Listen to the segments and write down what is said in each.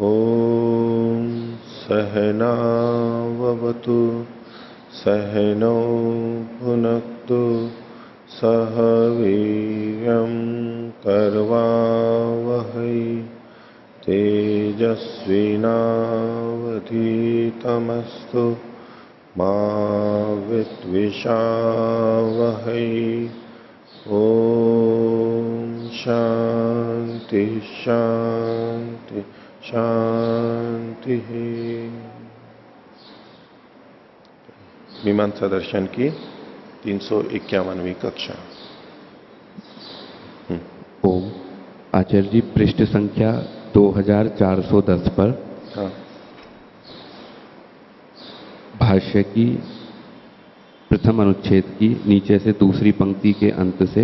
ॐ सहनाववतु सहनौ भुनक्तु सह वीर्यं करवावहै तेजस्विनावधीतमस्तु मा विद्विषावहै। ॐ शांति शांति शांति। मीमांसा दर्शन की 351वीं कक्षा। ओम। आचार्य जी, पृष्ठ संख्या 2410 पर हाँ। भाष्य की प्रथम अनुच्छेद की नीचे से दूसरी पंक्ति के अंत से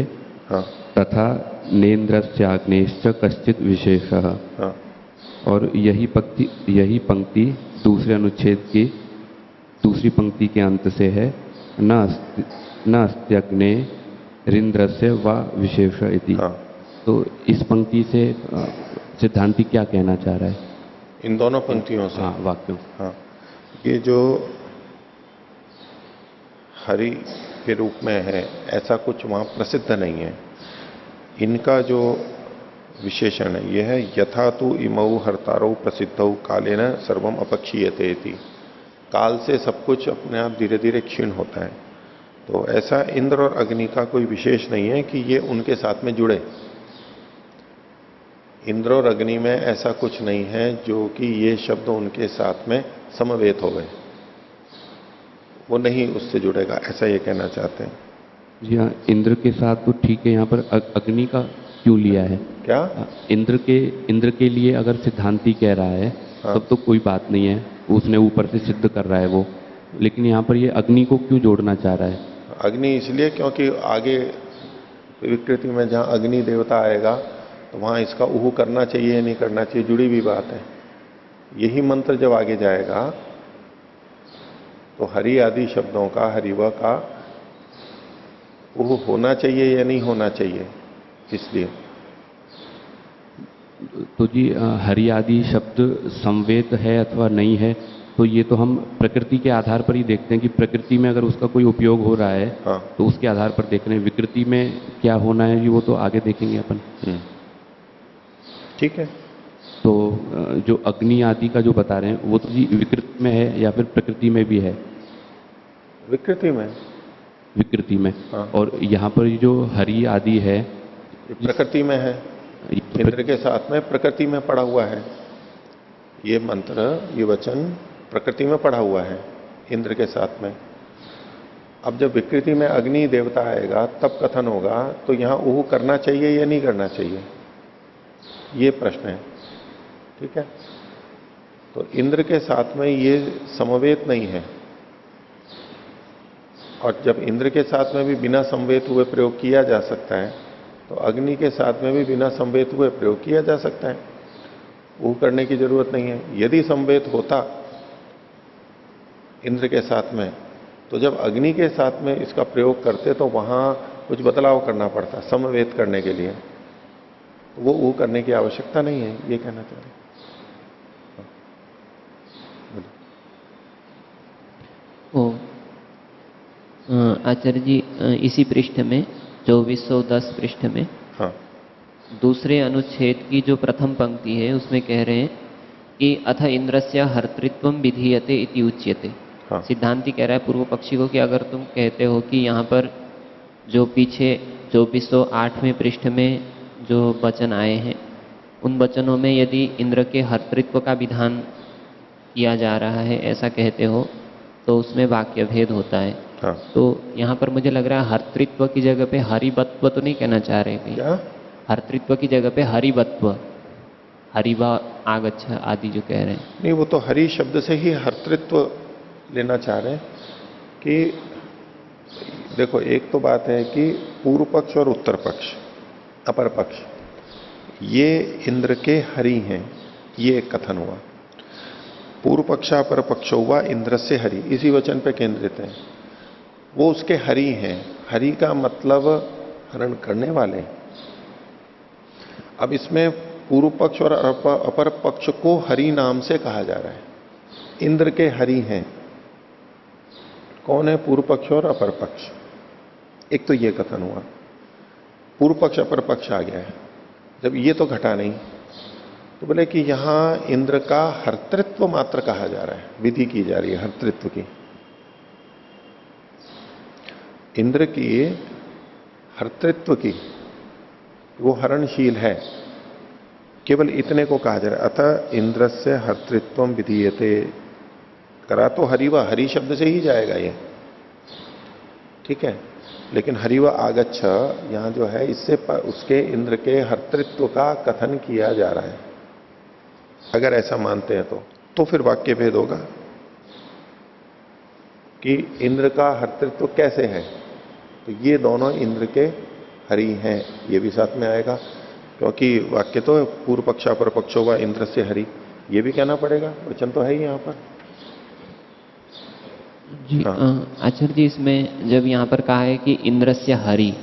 हाँ। तथा नेन्द्रस्याग्नेश्च कश्चित विशेषः, हाँ। और यही पंक्ति दूसरे अनुच्छेद की दूसरी पंक्ति के अंत से है, न अस्त्यग्ने रिंद्रस्य व विशेष इति। हाँ। तो इस पंक्ति से सिद्धांति क्या कहना चाह रहा है? इन दोनों पंक्तियों से? हाँ, वाक्यों। हाँ, ये जो हरि के रूप में है ऐसा कुछ वहां प्रसिद्ध नहीं है। इनका जो विशेषण है यह है, यथा तु इमौ हर्तारौ प्रसिद्धौ कालेन सर्वम अपक्षीयते इति। काल से सब कुछ अपने आप धीरे धीरे क्षीण होता है। तो ऐसा इंद्र और अग्नि का कोई विशेष नहीं है कि ये उनके साथ में जुड़े। इंद्र और अग्नि में ऐसा कुछ नहीं है जो कि ये शब्द उनके साथ में समवेत हो गए, वो नहीं उससे जुड़ेगा, ऐसा ये कहना चाहते हैं। जी हाँ, इंद्र के साथ तो ठीक है, यहाँ पर अग्नि का क्यों लिया है? क्या? इंद्र के लिए अगर सिद्धांति कह रहा है हाँ। तब तो कोई बात नहीं है, उसने ऊपर से सिद्ध कर रहा है वो, लेकिन यहाँ पर ये अग्नि को क्यों जोड़ना चाह रहा है? अग्नि इसलिए क्योंकि आगे विकृति में जहां अग्नि देवता आएगा तो वहां इसका उहु करना चाहिए या नहीं करना चाहिए, जुड़ी भी बात है। यही मंत्र जब आगे जाएगा तो हरि आदि शब्दों का, हरिव का उहु होना चाहिए या नहीं होना चाहिए, इसलिए। तो जी, हरि आदि शब्द संवेद है अथवा नहीं है, तो ये तो हम प्रकृति के आधार पर ही देखते हैं कि प्रकृति में अगर उसका कोई उपयोग हो रहा है हाँ। तो उसके आधार पर देख रहे हैं। विकृति में क्या होना है जी, वो तो आगे देखेंगे अपन। ठीक है। तो जो अग्नि आदि का जो बता रहे हैं वो तो जी विकृति में है या फिर प्रकृति में भी है? विकृति में। विकृति में। हाँ। और यहाँ पर जो हरि आदि है प्रकृति में है, इंद्र के साथ में प्रकृति में पड़ा हुआ है। ये मंत्र, ये वचन प्रकृति में पड़ा हुआ है इंद्र के साथ में। अब जब विकृति में अग्नि देवता आएगा तब कथन होगा, तो यहां उहु करना चाहिए या नहीं करना चाहिए, ये प्रश्न है। ठीक है। तो इंद्र के साथ में ये समवेत नहीं है, और जब इंद्र के साथ में भी बिना समवेत हुए प्रयोग किया जा सकता है तो अग्नि के साथ में भी बिना समवेत हुए प्रयोग किया जा सकता है। वो करने की जरूरत नहीं है। यदि समवेत होता इंद्र के साथ में तो जब अग्नि के साथ में इसका प्रयोग करते तो वहां कुछ बदलाव करना पड़ता समवेत करने के लिए। वो करने की आवश्यकता नहीं है, ये कहना चाह रहे। आचार्य जी, इसी पृष्ठ में 2410 पृष्ठ में हाँ। दूसरे अनुच्छेद की जो प्रथम पंक्ति है उसमें कह रहे हैं कि अथ इंद्रस्य हर्तृत्वम विधीयते इति उच्यते। हाँ। सिद्धांति कह रहा है पूर्व पक्षी को कि अगर तुम कहते हो कि यहाँ पर जो पीछे 2408वें पृष्ठ में जो वचन आए हैं उन वचनों में यदि इंद्र के हर्तृत्व का विधान किया जा रहा है, ऐसा कहते हो, तो उसमें वाक्य भेद होता है। हाँ। तो यहाँ पर मुझे लग रहा है हर्तृत्व की जगह पे हरिवत्व तो नहीं कहना चाह रहे कहीं? क्या? हर्तृत्व की जगह पे हरिवत्व, हरिवा आगच्छ आदि जो कह रहे हैं। नहीं, वो तो हरि शब्द से ही हर्तृत्व लेना चाह रहे हैं। कि देखो, एक तो बात है कि पूर्व पक्ष और उत्तर पक्ष, अपर पक्ष, ये इंद्र के हरि हैं, ये एक कथन हुआ। पूर्व पक्ष अपर पक्ष हुआ इंद्र से हरि, इसी वचन पे केंद्रित है। वो उसके हरि हैं। हरि का मतलब हरण करने वाले। अब इसमें पूर्व पक्ष और अपर पक्ष को हरि नाम से कहा जा रहा है। इंद्र के हरि हैं। कौन है पूर्व पक्ष और अपर पक्ष? एक तो ये कथन हुआ, पूर्व पक्ष अपर पक्ष आ गया है। जब ये तो घटा नहीं, तो बोले कि यहां इंद्र का हर्तृत्व मात्र कहा जा रहा है, विधि की जा रही है हर्तृत्व की। इंद्र की हर्तृत्व की, वो हरणशील है, केवल इतने को कहा जा रहा है। अतः इंद्र से हर्तृत्व विधीयते करा तो हरिवा, हरि शब्द से ही जाएगा ये, ठीक है। लेकिन हरिवा आगच्छ यहां जो है, इससे उसके इंद्र के हर्तृत्व का कथन किया जा रहा है। अगर ऐसा मानते हैं तो फिर वाक्य भेद होगा कि इंद्र का हर्तृत्व कैसे है। तो ये दोनों इंद्र के हरि हैं, ये भी साथ में आएगा, क्योंकि वाक्य तो पूर्व पक्ष अपर पक्षो व इंद्र से हरि, ये भी कहना पड़ेगा, वचन तो है ही यहां पर। जी हाँ। आचार्य जी, इसमें जब यहाँ पर कहा है कि इंद्रस्य हरि,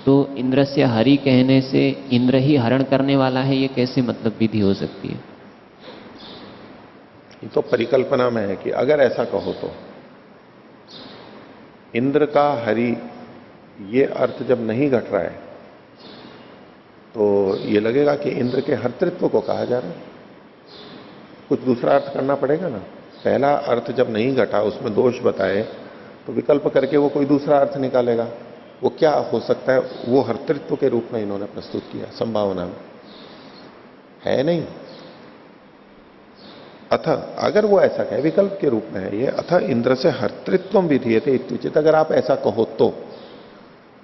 तो इंद्रस्य हरि कहने से इंद्र ही हरण करने वाला है, ये कैसे मतलब विधि हो सकती है? ये तो परिकल्पना में है कि अगर ऐसा कहो तो इंद्र का हरि, ये अर्थ जब नहीं घट रहा है तो ये लगेगा कि इंद्र के हर्तृत्व को कहा जा रहा है। कुछ दूसरा अर्थ करना पड़ेगा ना। पहला अर्थ जब नहीं घटा, उसमें दोष बताए, तो विकल्प करके वो कोई दूसरा अर्थ निकालेगा। वो क्या हो सकता है? वो हर्तृत्व के रूप में इन्होंने प्रस्तुत किया, संभावना में है नहीं। अथ, अगर वो ऐसा कहे, विकल्प के रूप में है ये, अथ इंद्र से हर्तृत्व विधीयते इत्युचित, अगर आप ऐसा कहो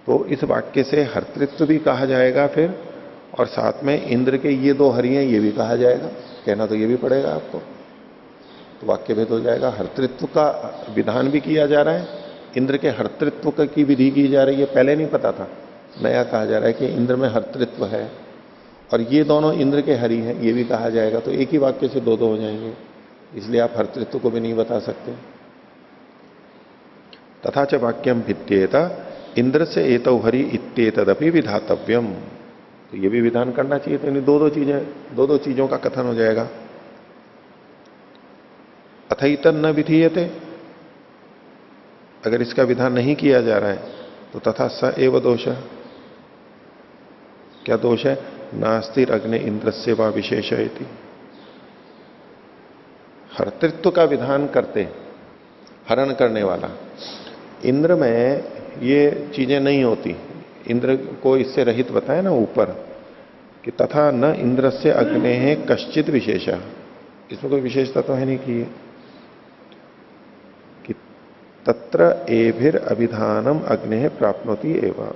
तो इस वाक्य से हर्तृत्व भी कहा जाएगा फिर, और साथ में इंद्र के ये दो हरि हैं ये भी कहा जाएगा। कहना तो ये भी पड़ेगा आपको, तो वाक्य भेद हो जाएगा। हर्तृत्व का विधान भी किया जा रहा है, इंद्र के हर्तृत्व की विधि की जा रही है, पहले नहीं पता था, नया कहा जा रहा है कि इंद्र में हर्तृत्व है और ये दोनों इंद्र के हरि हैं, ये भी कहा जाएगा। तो एक ही वाक्य से दो हो जाएंगे, इसलिए आप हर्तृत्व को भी नहीं बता सकते। तथा च वाक्यम भिद्येत इंद्र से एतौ हरि इत्येतदपि विधातव्यम, तो ये भी विधान करना चाहिए। तो दो चीजों का कथन हो जाएगा। अथैतन न विधीयते, अगर इसका विधान नहीं किया जा रहा है तो तथा स एव दोष, क्या दोष है? नास्तिर अग्नि इंद्र से व विशेष इति। हर्तृत्व का विधान करते, हरण करने वाला, इंद्र में ये चीजें नहीं होती। इंद्र को इससे रहित बताया ना ऊपर कि तथा न इंद्र से अग्नि है कश्चित विशेषा, इसमें कोई विशेषता तो है नहीं कि तत्र एभिर अभिधानम अग्नि प्राप्नोति एवं।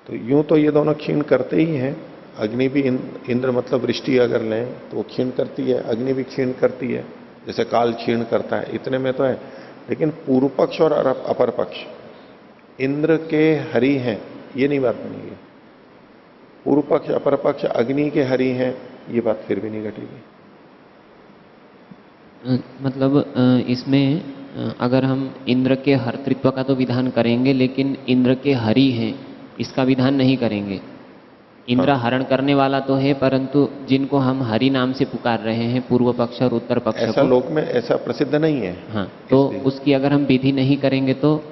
तो यूं तो ये दोनों क्षीण करते ही हैं। अग्नि भी, इंद्र मतलब वृष्टि अगर लें तो वो क्षीण करती है, अग्नि भी क्षीण करती है, जैसे काल क्षीण करता है, इतने में तो है। लेकिन पूर्व पक्ष और अपर पक्ष इंद्र के हरि हैं, ये नहीं बात बनेगी। पूर्व पक्ष अपर पक्ष अग्नि के हरि हैं, ये बात फिर भी नहीं घटेगी। मतलब इसमें अगर हम इंद्र के हर्तृत्व का तो विधान करेंगे, लेकिन इंद्र के हरि हैं इसका विधान नहीं करेंगे। इंद्र हरण करने वाला तो है, परंतु जिनको हम हरि नाम से पुकार रहे हैं, पूर्व पक्ष और उत्तर पक्ष ऐसा को, लोक में ऐसा प्रसिद्ध नहीं है। हाँ, तो उसकी अगर हम विधि नहीं करेंगे तो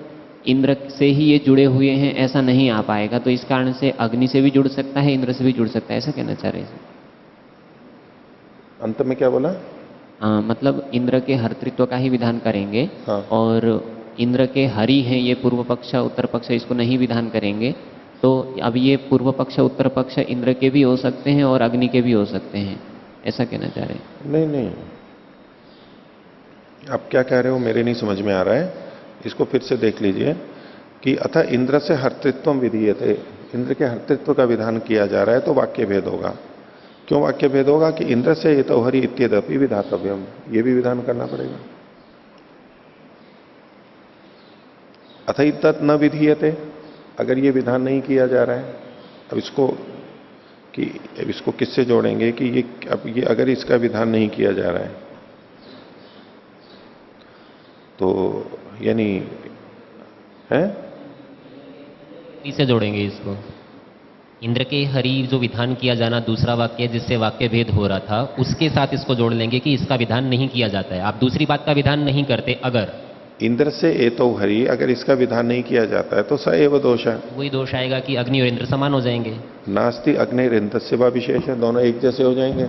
इंद्र से ही ये जुड़े हुए हैं, ऐसा नहीं आ पाएगा। तो इस कारण से अग्नि से भी जुड़ सकता है, इंद्र से भी जुड़ सकता है, ऐसा कहना चाह रहे हैं। अंत में क्या बोला? मतलब इंद्र के हर्तृत्व का ही विधान करेंगे। हाँ। और इंद्र के हरि हैं ये पूर्व पक्ष उत्तर पक्ष, इसको नहीं विधान करेंगे। तो अब ये पूर्व पक्ष उत्तर पक्ष इंद्र के भी हो सकते हैं और अग्नि के भी हो सकते हैं, ऐसा कहना चाह रहे हैं। नहीं, आप क्या कह रहे हो मेरे नहीं समझ में आ रहा है। इसको फिर से देख लीजिए कि अतः इंद्र से हर्तृत्व विधीयते, इंद्र के हर्तृत्व का विधान किया जा रहा है, तो वाक्य भेद होगा। क्यों वाक्य भेद होगा? कि इंद्र से ये तो हरि इत्यदपि विधातव्यम, ये भी विधान करना पड़ेगा। अथैतत् न विधीयते, अगर ये विधान नहीं किया जा रहा है, अब इसको किससे जोड़ेंगे कि ये अगर इसका विधान नहीं किया जा रहा है तो यानी है हरि से जोड़ेंगे इसको। इंद्र के हरि जो विधान किया जाना दूसरा वाक्य जिससे वाक्य भेद हो रहा था, उसके साथ इसको जोड़ लेंगे कि इसका विधान नहीं किया जाता है। आप दूसरी बात का विधान नहीं करते अगर, इंद्र से एतो हरि, अगर इसका विधान नहीं किया जाता है तो स एव दोष है। वही दोष आएगा कि अग्नि और इंद्र समान हो जाएंगे। नास्ति अग्नि इंद्र से वा विशेष है, दोनों एक जैसे हो जाएंगे।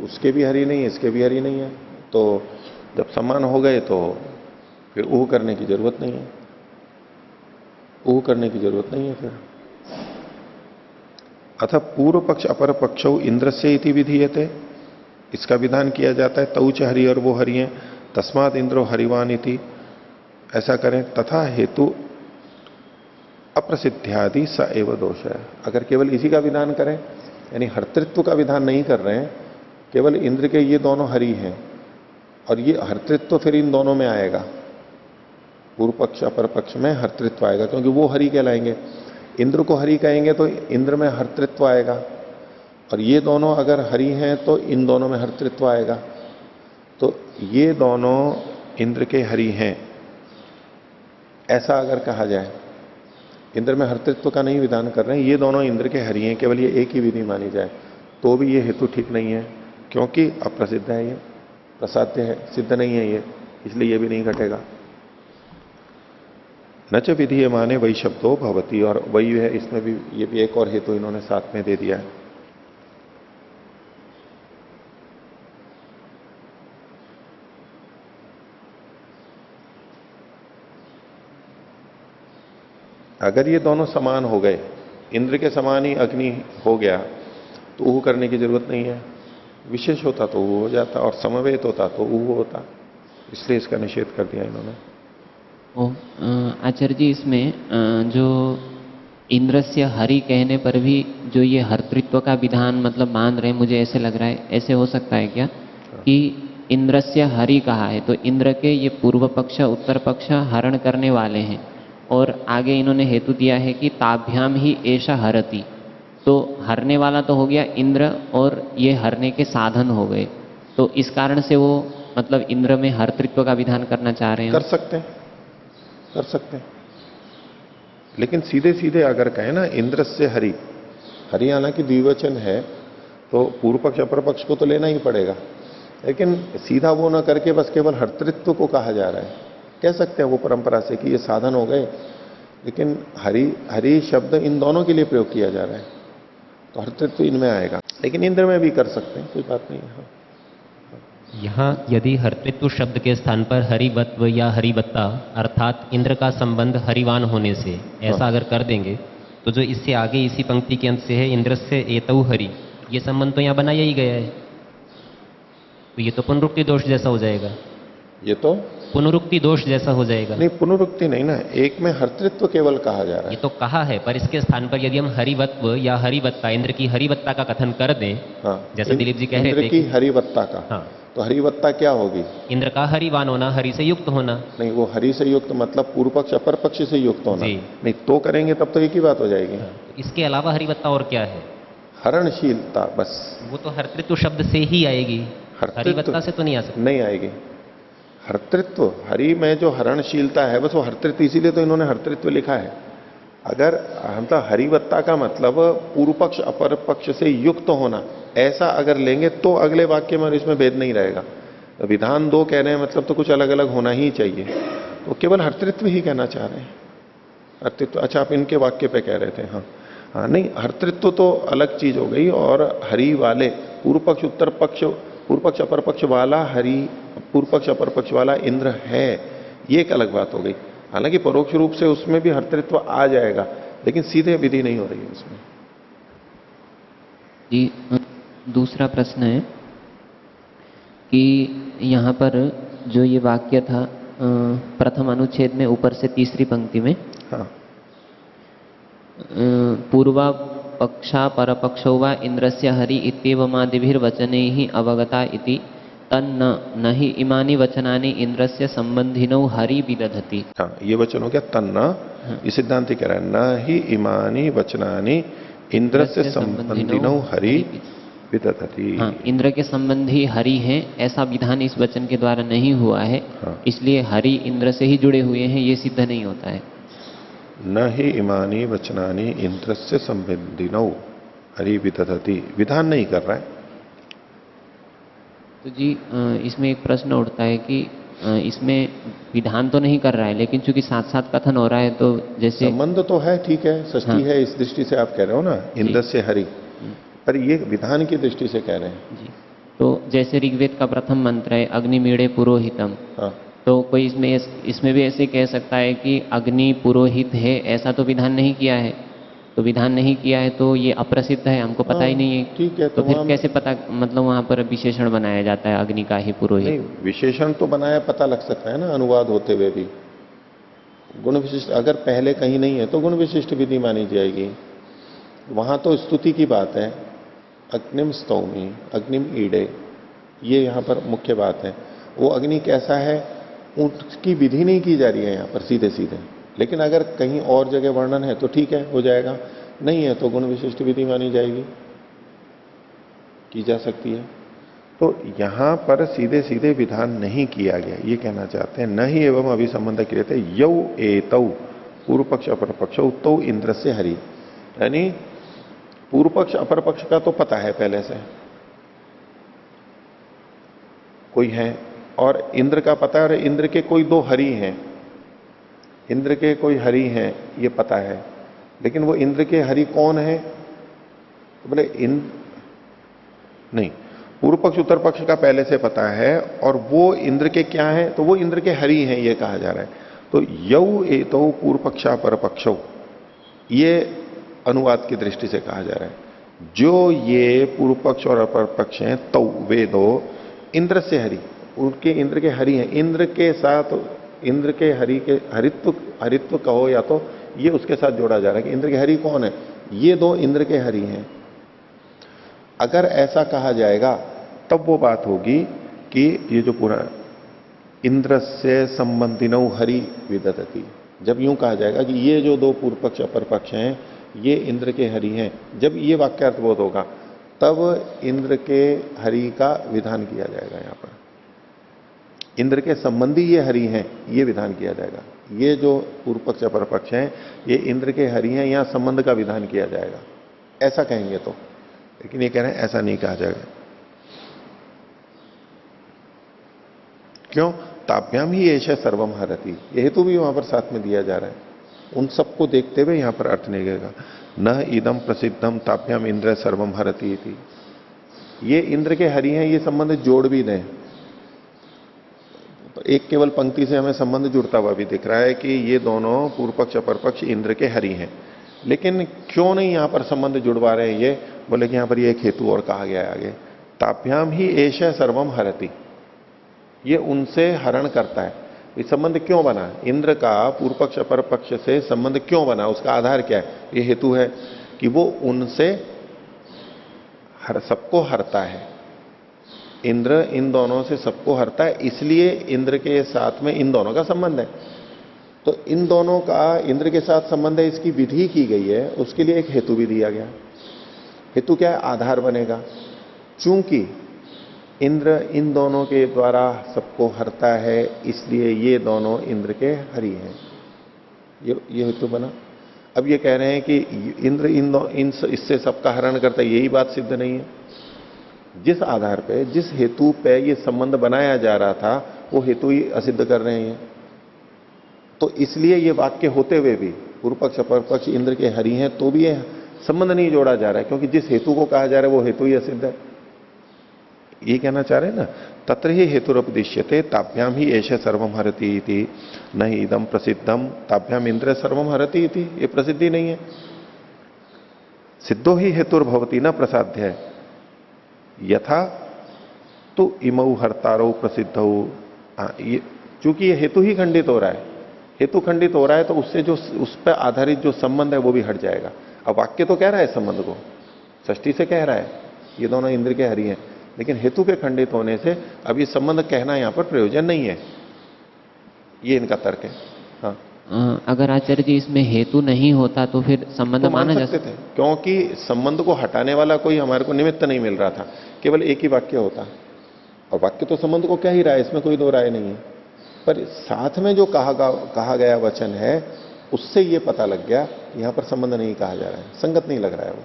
उसके भी हरि नहीं है, इसके भी हरि नहीं है, तो जब समान हो गए तो फिर ऊह करने की जरूरत नहीं है, ऊह करने की जरूरत नहीं है फिर। अतः पूर्व पक्ष अपर पक्ष इंद्र से इति विधीयते, इसका विधान किया जाता है तौच हरि, और वो हरि हैं, तस्मात इंद्रो हरिवान इति, ऐसा करें। तथा हेतु अप्रसिद्ध्यादि स एव दोष है। अगर केवल इसी का विधान करें, यानी हर्तृत्व का विधान नहीं कर रहे हैं, केवल इंद्र के ये दोनों हरि हैं और ये हर्तृत्व फिर इन दोनों में आएगा, पूर्व पक्ष अपर पक्ष में हर्तृत्व आएगा, क्योंकि वो हरि कहलाएंगे। इंद्र को हरि कहेंगे तो इंद्र में हर्तृत्व आएगा, और ये दोनों अगर हरि हैं तो इन दोनों में हर्तृत्व आएगा। तो ये दोनों इंद्र के हरि हैं, ऐसा अगर कहा जाए, इंद्र में हर्तृत्व का नहीं विधान कर रहे हैं, ये दोनों इंद्र के हरि हैं, केवल ये एक ही विधि मानी जाए, तो भी ये हेतु ठीक नहीं है, क्योंकि अप्रसिद्ध है, ये प्रसाद्य है, सिद्ध नहीं है ये, इसलिए ये भी नहीं घटेगा। न च विधि माने वही शब्दों भवती, और वही है, इसमें भी ये भी एक और हेतु इन्होंने साथ में दे दिया है। अगर ये दोनों समान हो गए, इंद्र के समान ही अग्नि हो गया, तो ऊह करने की जरूरत नहीं है। विशेष होता तो ऊह हो जाता, और समवेत होता तो ऊह होता, इसलिए इसका निषेध कर दिया इन्होंने। आचार्य जी, इसमें जो इंद्र से हरि कहने पर भी जो ये हर्तृत्व का विधान मतलब मान रहे हैं, मुझे ऐसे लग रहा है, ऐसे हो सकता है क्या कि इंद्र से हरि कहा है तो इंद्र के ये पूर्व पक्ष उत्तर पक्ष हरण करने वाले हैं, और आगे इन्होंने हेतु दिया है कि ताभ्याम ही ऐसा हरति, तो हरने वाला तो हो गया इंद्र और ये हरने के साधन हो गए, तो इस कारण से वो मतलब इंद्र में हर्तृत्व का विधान करना चाह रहे हैं। कर सकते हैं, कर सकते हैं, लेकिन सीधे सीधे अगर कहें ना इंद्र से हरि, हरि हालांकि द्विवचन है तो पूर्व पक्ष अपर पक्ष को तो लेना ही पड़ेगा, लेकिन सीधा वो ना करके बस केवल हर्तृत्व को कहा जा रहा है। कह सकते हैं वो परंपरा से कि ये साधन हो गए, लेकिन हरि हरि शब्द इन दोनों के लिए प्रयोग किया जा रहा है, तो हर्तृत्व इनमें आएगा, लेकिन इंद्र में भी कर सकते हैं, कोई बात नहीं है। यहाँ यदि हर्तृत्व शब्द के स्थान पर हरिवत्व या हरिवत्ता अर्थात इंद्र का संबंध हरिवान होने से ऐसा अगर कर देंगे, तो जो इससे आगे इसी पंक्ति के अंत से है इंद्र से एतौ हरि, ये संबंध तो यहाँ बनाया ही गया है, तो ये तो पुनरुक्ति दोष जैसा हो जाएगा। ये तो पुनरुक्ति दोष जैसा हो जाएगा। नहीं, पुनरुक्ति नहीं ना, एक में हर्तृत्व केवल कहा जा रहा है। ये तो कहा है, पर इसके स्थान पर यदि हम हरिवत्व या हरिवत्ता, इंद्र की हरिवत्ता का कथन कर दें, हाँ, जैसे दिलीप जी कह रहे थे इंद्र की हरिवत्ता का, हाँ, तो हरिवत्ता क्या होगी? इंद्र का हरिवान होना, हरि से युक्त होना। नहीं, वो हरि से युक्त मतलब पूर्व पक्ष अपर पक्ष से युक्त होना। जी। नहीं तो करेंगे तब तो एक ही बात हो जाएगी। हाँ, इसके अलावा हरिवत्ता और क्या है? हरणशीलता, बस। वो तो हर्तृत्व शब्द से ही आएगी, हरिवत्ता से तो नहीं आ सकती। नहीं आएगी। हर्तृत्व, हरि में जो हरणशीलता है बस वो हर्तृत्व, इसीलिए तो इन्होंने हर्तृत्व लिखा है। अगर मतलब हरिवत्ता का मतलब पूर्व पक्ष अपर पक्ष से युक्त होना, ऐसा अगर लेंगे तो अगले वाक्य में इसमें भेद नहीं रहेगा। तो विधान दो कह रहे हैं मतलब तो कुछ अलग अलग होना ही चाहिए, तो केवल हर्तृत्व ही कहना चाह रहे हैं। हर्तृत्व, अच्छा आप इनके वाक्य पे कह रहे थे। हाँ हाँ, नहीं, हर्तृत्व तो अलग चीज हो गई, और हरि वाले पूर्व पक्ष उत्तर पक्ष, पूर्व पक्ष अपर पक्ष वाला हरि, पूर्व पक्ष अपर पक्ष वाला इंद्र है, ये एक अलग बात हो गई। हालांकि परोक्ष रूप से उसमें भी हर्तृत्व आ जाएगा, लेकिन सीधे विधि नहीं हो रही है उसमें। जी, दूसरा प्रश्न है कि यहाँ पर जो ये वाक्य था प्रथम अनुच्छेद में ऊपर से तीसरी पंक्ति में, हाँ, पूर्वा पक्षा परपक्षो वा इंद्रस्य हरि इत्येवमादिभिर्वचनैः अवगता इति तन्न न हि इमानि वचनानि इंद्रस्य संबंधिनौ हरि विदधति। हाँ, ये वचन हो गया तन्ना। हाँ। ये सिद्धांत कह रहा है न ही इमानी वचनानि इंद्रस्य संबंधिनौ हरि विदधति। हाँ, इंद्र के संबंधी हरि हैं ऐसा विधान इस वचन के द्वारा नहीं हुआ है। हाँ। इसलिए हरि इंद्र से ही जुड़े हुए हैं ये सिद्ध नहीं होता है। न ही इमानी वचनानी इंद्रस्य संबंधिनौ हरि विदधति, विधान नहीं कर रहा है। तो जी इसमें एक प्रश्न उठता है कि इसमें विधान तो नहीं कर रहा है, लेकिन चूंकि साथ साथ कथन हो रहा है तो जैसे संबंध तो है, ठीक है, षष्ठी हाँ। है, इस दृष्टि से आप कह रहे हो ना, इंद्रस्य हरि, पर ये विधान की दृष्टि से कह रहे हैं। जी, तो जैसे ऋग्वेद का प्रथम मंत्र है अग्निमीड़े पुरोहितम, हाँ, तो कोई इसमें भी ऐसे कह सकता है कि अग्नि पुरोहित है, ऐसा तो विधान नहीं किया है। तो विधान नहीं किया है तो ये अप्रसिद्ध है, हमको पता ही नहीं है। ठीक है, तो फिर वहाँ कैसे पता, मतलब वहाँ पर विशेषण बनाया जाता है अग्नि का ही पुरोहित? नहीं, विशेषण तो बनाया पता लग सकता है ना अनुवाद होते हुए भी। गुण विशिष्ट अगर पहले कहीं नहीं है तो गुण विशिष्ट विधि मानी जाएगी। वहां तो स्तुति की बात है, अग्निम स्तौमी, अग्निम ईडे, ये यहां पर मुख्य बात है। वो अग्नि कैसा है उसकी विधि नहीं की जा रही है यहां पर सीधे सीधे, लेकिन अगर कहीं और जगह वर्णन है तो ठीक है, हो जाएगा, नहीं है तो गुण विशिष्ट विधि मानी जाएगी, की जा सकती है। तो यहां पर सीधे सीधे विधान नहीं किया गया, ये कहना चाहते हैं। न ही एवं अभिसंबंध किए थे यौ एतौ, पूर्व पक्ष अपर पक्ष तौ इंद्र से हरि, यानी पूर्व पक्ष अपर पक्ष का तो पता है पहले से कोई है, और इंद्र का पता है, और इंद्र के कोई दो हरि हैं, इंद्र के कोई हरि हैं ये पता है, लेकिन वो इंद्र के हरि कौन है? तो बोले नहीं, पूर्व पक्ष उत्तर पक्ष का पहले से पता है, और वो इंद्र के क्या है? तो वो इंद्र के हरि हैं ये कहा जा रहा है। तो यौ एतौ पूर्व पक्षा पर पक्षो, ये अनुवाद की दृष्टि से कहा जा रहा है। जो ये पूर्व पक्ष और अपर पक्ष हैं, तौ वे दो इंद्र से हरि, उनके इंद्र के हरि हैं। इंद्र के साथ इंद्र के हरि के हरित्व कहो या तो ये उसके साथ जोड़ा जा रहा है कि इंद्र के हरि कौन है? ये दो इंद्र के हरि हैं। अगर ऐसा कहा जाएगा तब वो बात होगी कि ये जो पूरा इंद्र से संबंधिनौ हरि विदधति, जब यूं कहा जाएगा कि ये जो दो पूर्व पक्ष अपर पक्ष हैं ये इंद्र के हरि हैं, जब ये वाक्यार्थ बोध होगा तब इंद्र के हरि का विधान किया जाएगा। यहां पर इंद्र के संबंधी ये हरि हैं, ये विधान किया जाएगा। ये जो पूर्व पक्ष अपर पक्ष हैं ये इंद्र के हरि हैं, यहां संबंध का विधान किया जाएगा, ऐसा कहेंगे तो। लेकिन ये कह रहे हैं ऐसा नहीं कहा जाएगा। क्यों? ताभ्याम ही ऐसा सर्वम हरति, ये हेतु भी वहां पर साथ में दिया जा रहा है। उन सबको देखते हुए यहां पर अर्थ निकलेगा, न इदम प्रसिद्धम ताभ्याम इंद्र सर्वम हरति इति। ये इंद्र के हरि हैं, ये संबंध जोड़ भी दें तो एक केवल पंक्ति से हमें संबंध जुड़ता हुआ भी दिख रहा है कि ये दोनों पूर्व पक्ष अपर पक्ष इंद्र के हरि हैं। लेकिन क्यों नहीं यहां पर संबंध जुड़वा रहे हैं? ये बोले कि यहां पर ये एक हेतु और कहा गया है आगे, ताभ्याम ही ऐसा सर्वम हरति, ये उनसे हरण करता है। ये संबंध क्यों बना? इंद्र का पूर्व पक्ष अपर पक्ष से संबंध क्यों बना? उसका आधार क्या है? ये हेतु है कि वो उनसे सबको हरता है। इंद्र इन दोनों से सबको हरता है, इसलिए इंद्र के साथ में इन दोनों का संबंध है। तो इन दोनों का इंद्र के साथ संबंध है, इसकी विधि की गई है, उसके लिए एक हेतु भी दिया गया। हेतु क्या है? आधार बनेगा। चूंकि इंद्र इन दोनों के द्वारा सबको हरता है, इसलिए ये दोनों इंद्र के हरि हैं, ये हेतु बना। अब ये कह रहे हैं कि इंद्र इससे सबका हरण करता है, यही बात सिद्ध नहीं है। जिस आधार पे, जिस हेतु पे ये संबंध बनाया जा रहा था, वो हेतु ही असिद्ध कर रहे हैं। तो इसलिए ये वाक्य होते हुए भी पूर्व पक्ष अपर पक्ष इंद्र के हरि हैं, तो भी ये संबंध नहीं जोड़ा जा रहा है, क्योंकि जिस हेतु को कहा जा रहा है वो हेतु ही असिद्ध है। ये कहना चाह रहे हैं ना, तत्र ही हेतुरुपदिश्यते ताभ्याम ही ऐसे सर्वम हरति इति, न ही इदम प्रसिद्धम ताभ्याम इंद्र सर्वम हरति इति, ये प्रसिद्धि नहीं है। सिद्धो ही हेतुर्भवती न प्रसाध्य यथा तो इमऊ हरतारो प्रसिद्ध, चूंकि ये हेतु ही खंडित हो रहा है, हेतु खंडित हो रहा है तो उससे जो उस पर आधारित जो संबंध है वो भी हट जाएगा। अब वाक्य तो कह रहा है संबंध को, षष्ठी से कह रहा है ये दोनों इंद्र के हरि हैं, लेकिन हेतु के खंडित होने से अब ये संबंध कहना यहां पर प्रयोजन नहीं है, ये इनका तर्क है। हाँ, अगर आचार्य जी इसमें हेतु नहीं होता तो फिर संबंध तो माना जा सकते थे, क्योंकि संबंध को हटाने वाला कोई हमारे को निमित्त नहीं मिल रहा था, केवल एक ही वाक्य होता, और वाक्य तो संबंध को कह ही रहा है, इसमें कोई दो राय नहीं है। पर साथ में जो कहा गया वचन है उससे ये पता लग गया यहां पर संबंध नहीं कहा जा रहा है, संगत नहीं लग रहा है वो।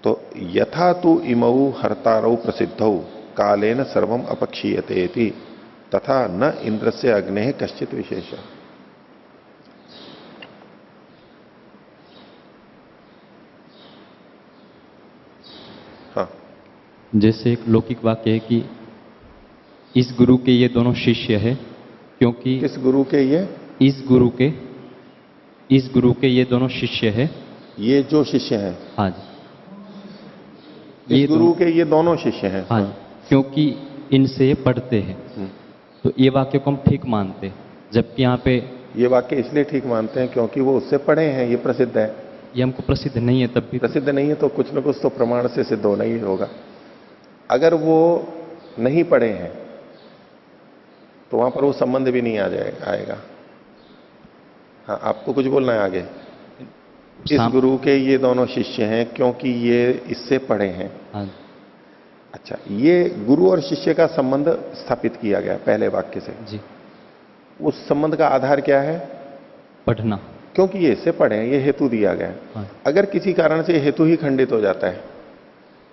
तो यथा तु इमऊ हर्तारौ प्रसिद्धौ कालेन सर्वम अपक्षीयते इति तथा न इंद्र से अग्ने कश्चित विशेष। हाँ, जैसे एक लौकिक वाक्य है कि इस गुरु के ये दोनों शिष्य है, क्योंकि किस गुरु के ये इस गुरु के ये दोनों शिष्य है। ये जो शिष्य हैं, हाँ जी, इस गुरु के ये दोनों शिष्य हैं। हाँ जी, क्योंकि इनसे ये पढ़ते हैं। तो ये वाक्य को हम ठीक मानते हैं, जबकि यहाँ पे ये वाक्य इसलिए ठीक मानते हैं क्योंकि वो उससे पढ़े हैं, ये प्रसिद्ध है। ये हमको प्रसिद्ध नहीं है, तब भी प्रसिद्ध नहीं है तो कुछ न कुछ तो प्रमाण से सिद्ध होना ही होगा। अगर वो नहीं पढ़े हैं तो वहां पर वो संबंध भी नहीं आएगा। हाँ, आपको कुछ बोलना है आगे? इस गुरु के ये दोनों शिष्य हैं क्योंकि ये इससे पढ़े हैं। हाँ। अच्छा, ये गुरु और शिष्य का संबंध स्थापित किया गया पहले वाक्य से जी। उस संबंध का आधार क्या है? पढ़ना, क्योंकि ये इससे पढ़े हैं, ये हेतु दिया गया है। हाँ। अगर किसी कारण से हेतु ही खंडित हो जाता है,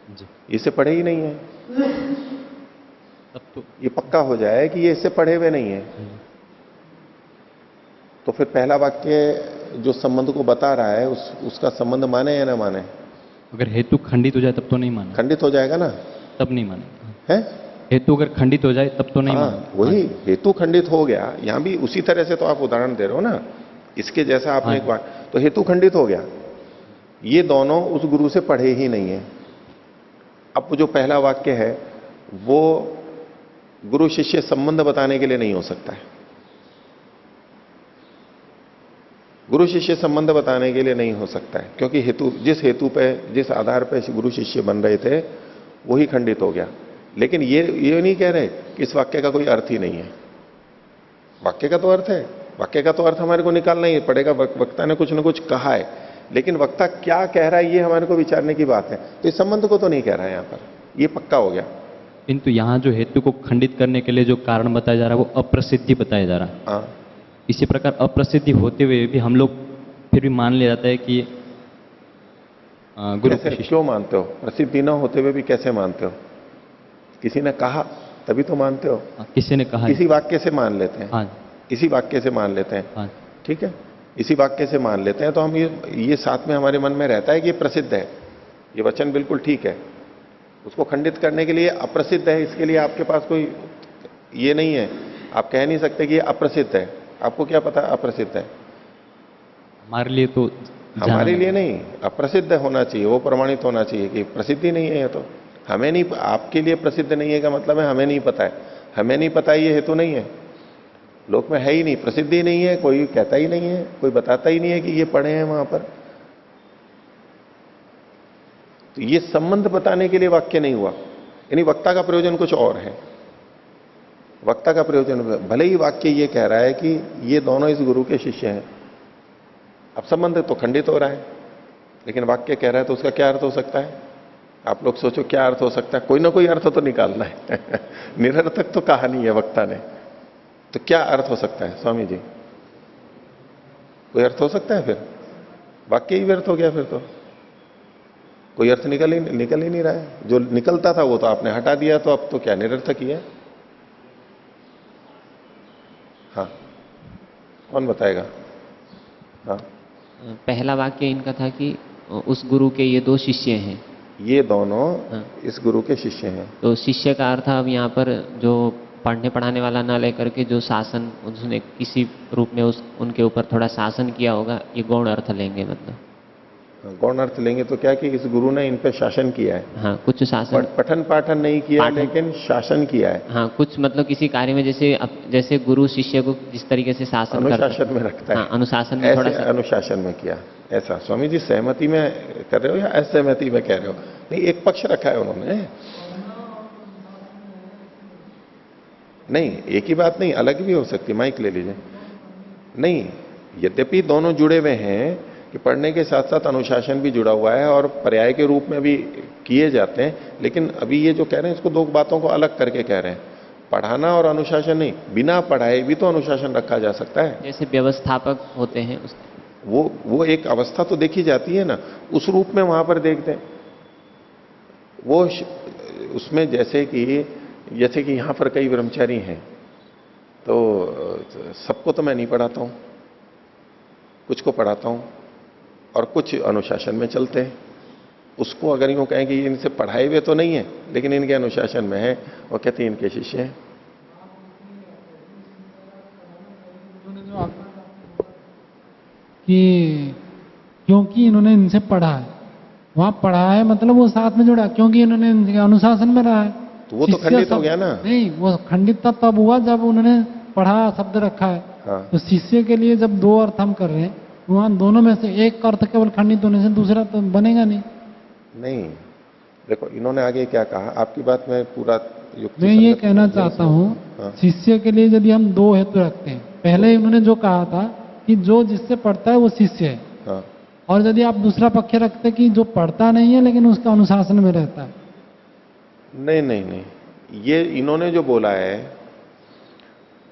जी, इससे पढ़े ही नहीं है, तब तो ये पक्का हो जाए कि ये इससे पढ़े हुए नहीं है, तो फिर पहला वाक्य जो संबंध को बता रहा है उसका संबंध माने या ना माने? अगर हेतु खंडित हो जाए तब तो नहीं माने, खंडित हो जाएगा ना, तब नहीं माने। है? हेतु अगर खंडित हो जाए तब तो नहीं माने। वही हेतु खंडित हो गया। यहां भी उसी तरह से तो आप उदाहरण दे रहे हो ना, इसके जैसा आपने एक बार, तो हेतु खंडित हो गया। ये दोनों उस गुरु से पढ़े ही नहीं है। अब जो पहला वाक्य है वो गुरु शिष्य संबंध बताने के लिए नहीं हो सकता है। गुरु शिष्य संबंध बताने के लिए नहीं हो सकता है, क्योंकि जिस हेतु पे, जिस आधार पे गुरु शिष्य बन रहे थे वही खंडित हो गया। लेकिन ये नहीं कह रहे कि इस वाक्य का कोई अर्थ ही नहीं है। वाक्य का तो अर्थ है, वाक्य का तो अर्थ हमारे को निकालना ही पड़ेगा। वक्ता ने कुछ ना कुछ कहा है, लेकिन वक्ता क्या कह रहा है ये हमारे को विचारने की बात है। तो इस संबंध को तो नहीं कह रहा है यहां पर, ये पक्का हो गया। किंतु यहाँ जो हेतु को खंडित करने के लिए जो कारण बताया जा रहा है वो अप्रसिद्धि बताया जा रहा है। हाँ, इसी प्रकार अप्रसिद्धि होते हुए भी हम लोग फिर भी मान लिया जाता है कि गुरु कैसे, क्यों मानते हो? प्रसिद्धि न होते हुए भी कैसे मानते हो? किसी ने कहा तभी तो मानते हो। किसी ने कहा, इसी वाक्य से मान लेते हैं। हाँ, इसी वाक्य से मान लेते हैं। हाँ, ठीक है, इसी वाक्य से मान लेते हैं तो हम ये साथ में हमारे मन में रहता है कि ये प्रसिद्ध है, ये वचन बिल्कुल ठीक है। उसको खंडित करने के लिए अप्रसिद्ध है, इसके लिए आपके पास कोई ये नहीं है, आप कह नहीं सकते कि ये अप्रसिद्ध है। आपको क्या पता अप्रसिद्ध है? हमारे लिए तो हमारे लिए नहीं, अप्रसिद्ध होना चाहिए, वो प्रमाणित होना चाहिए कि प्रसिद्धि नहीं है। ये तो हमें नहीं, आपके लिए प्रसिद्ध नहीं है का मतलब है हमें नहीं पता है। हमें नहीं पता है ये हेतु नहीं है, लोक में है ही नहीं, प्रसिद्धि नहीं है, कोई कहता ही नहीं है, कोई बताता ही नहीं है कि ये पढ़े हैं वहां पर। तो ये संबंध बताने के लिए वाक्य नहीं हुआ, यानी वक्ता का प्रयोजन कुछ और है। वक्ता का प्रयोजन, भले ही वाक्य ये कह रहा है कि ये दोनों इस गुरु के शिष्य हैं, अब संबंध तो खंडित हो रहा है, लेकिन वाक्य कह रहा है तो उसका क्या अर्थ हो सकता है? आप लोग सोचो क्या अर्थ हो सकता है? कोई ना कोई अर्थ तो निकालना है। निरर्थक तो कहा नहीं है वक्ता ने, तो क्या अर्थ हो सकता है स्वामी जी? कोई अर्थ हो सकता है? फिर वाक्य ही व्यर्थ हो गया, फिर तो कोई अर्थ निकल ही नहीं रहा है। जो निकलता था वो तो आपने हटा दिया, तो अब तो क्या निरर्थक ही है। हाँ, कौन बताएगा? हाँ, पहला वाक्य इनका था कि उस गुरु के ये दो शिष्य हैं, ये दोनों इस गुरु के शिष्य हैं। तो शिष्य का अर्थ अब यहाँ पर जो पढ़ने पढ़ाने वाला ना लेकर के जो शासन, उसने किसी रूप में उनके ऊपर थोड़ा शासन किया होगा, ये गौण अर्थ लेंगे। मतलब गौण अर्थ लेंगे तो क्या कि इस गुरु ने इन पे शासन किया है। हाँ, कुछ शासन, पठन पाठन नहीं किया, लेकिन शासन किया है। हाँ, कुछ मतलब किसी कार्य में जैसे गुरु शिष्य को जिस तरीके से शासन अनुशासन में रखता है, हाँ, अनुशासन में थोड़ा सा अनुशासन में किया। ऐसा स्वामी जी सहमति में कर रहे हो या असहमति में कह रहे हो? नहीं, एक पक्ष रखा है उन्होंने। नहीं, एक ही बात नहीं, अलग भी हो सकती। माइक ले लीजिए। नहीं, यद्यपि दोनों जुड़े हुए हैं कि पढ़ने के साथ साथ अनुशासन भी जुड़ा हुआ है और पर्याय के रूप में भी किए जाते हैं, लेकिन अभी ये जो कह रहे हैं इसको दो बातों को अलग करके कह रहे हैं। पढ़ाना और अनुशासन नहीं, बिना पढ़ाए भी तो अनुशासन रखा जा सकता है। जैसे व्यवस्थापक होते हैं उस वो एक अवस्था तो देखी जाती है ना, उस रूप में वहां पर देखते हैं। उसमें जैसे कि यहां पर कई ब्रह्मचारी हैं, तो सबको तो मैं नहीं पढ़ाता हूं, कुछ को पढ़ाता हूं और कुछ अनुशासन में चलते हैं। उसको अगर यूं कहें कि ये इनसे पढ़ाए हुए तो नहीं है लेकिन इनके अनुशासन में है, वो कहते हैं इनके शिष्य हैं। कि क्योंकि इन्होंने इनसे पढ़ा है, वहां पढ़ा है मतलब वो साथ में जुड़ा, क्योंकि इन्होंने इनके अनुशासन में रहा है। तो वो तो शिष्य खंडित हो सब- गया ना। नहीं, वो खंडित तब हुआ जब उन्होंने पढ़ा शब्द रखा है। हाँ। तो शिष्य के लिए जब दो अर्थ हम कर रहे हैं, वहां दोनों में से एक अर्थ केवल खंडित होने से दूसरा तो बनेगा नहीं। नहीं, देखो इन्होंने आगे क्या कहा, आपकी बात में पूरा युक्ति मैं ये संगत कहना नहीं चाहता समझ- हूँ, हाँ। शिष्य के लिए यदि हम दो हेतु रखते हैं, पहले उन्होंने जो कहा था कि जो जिससे पढ़ता है वो शिष्य है, हाँ। और यदि आप दूसरा पक्ष रखते कि जो पढ़ता नहीं है लेकिन उसका अनुशासन में रहता है। नहीं नहीं नहीं, ये इन्होंने जो बोला है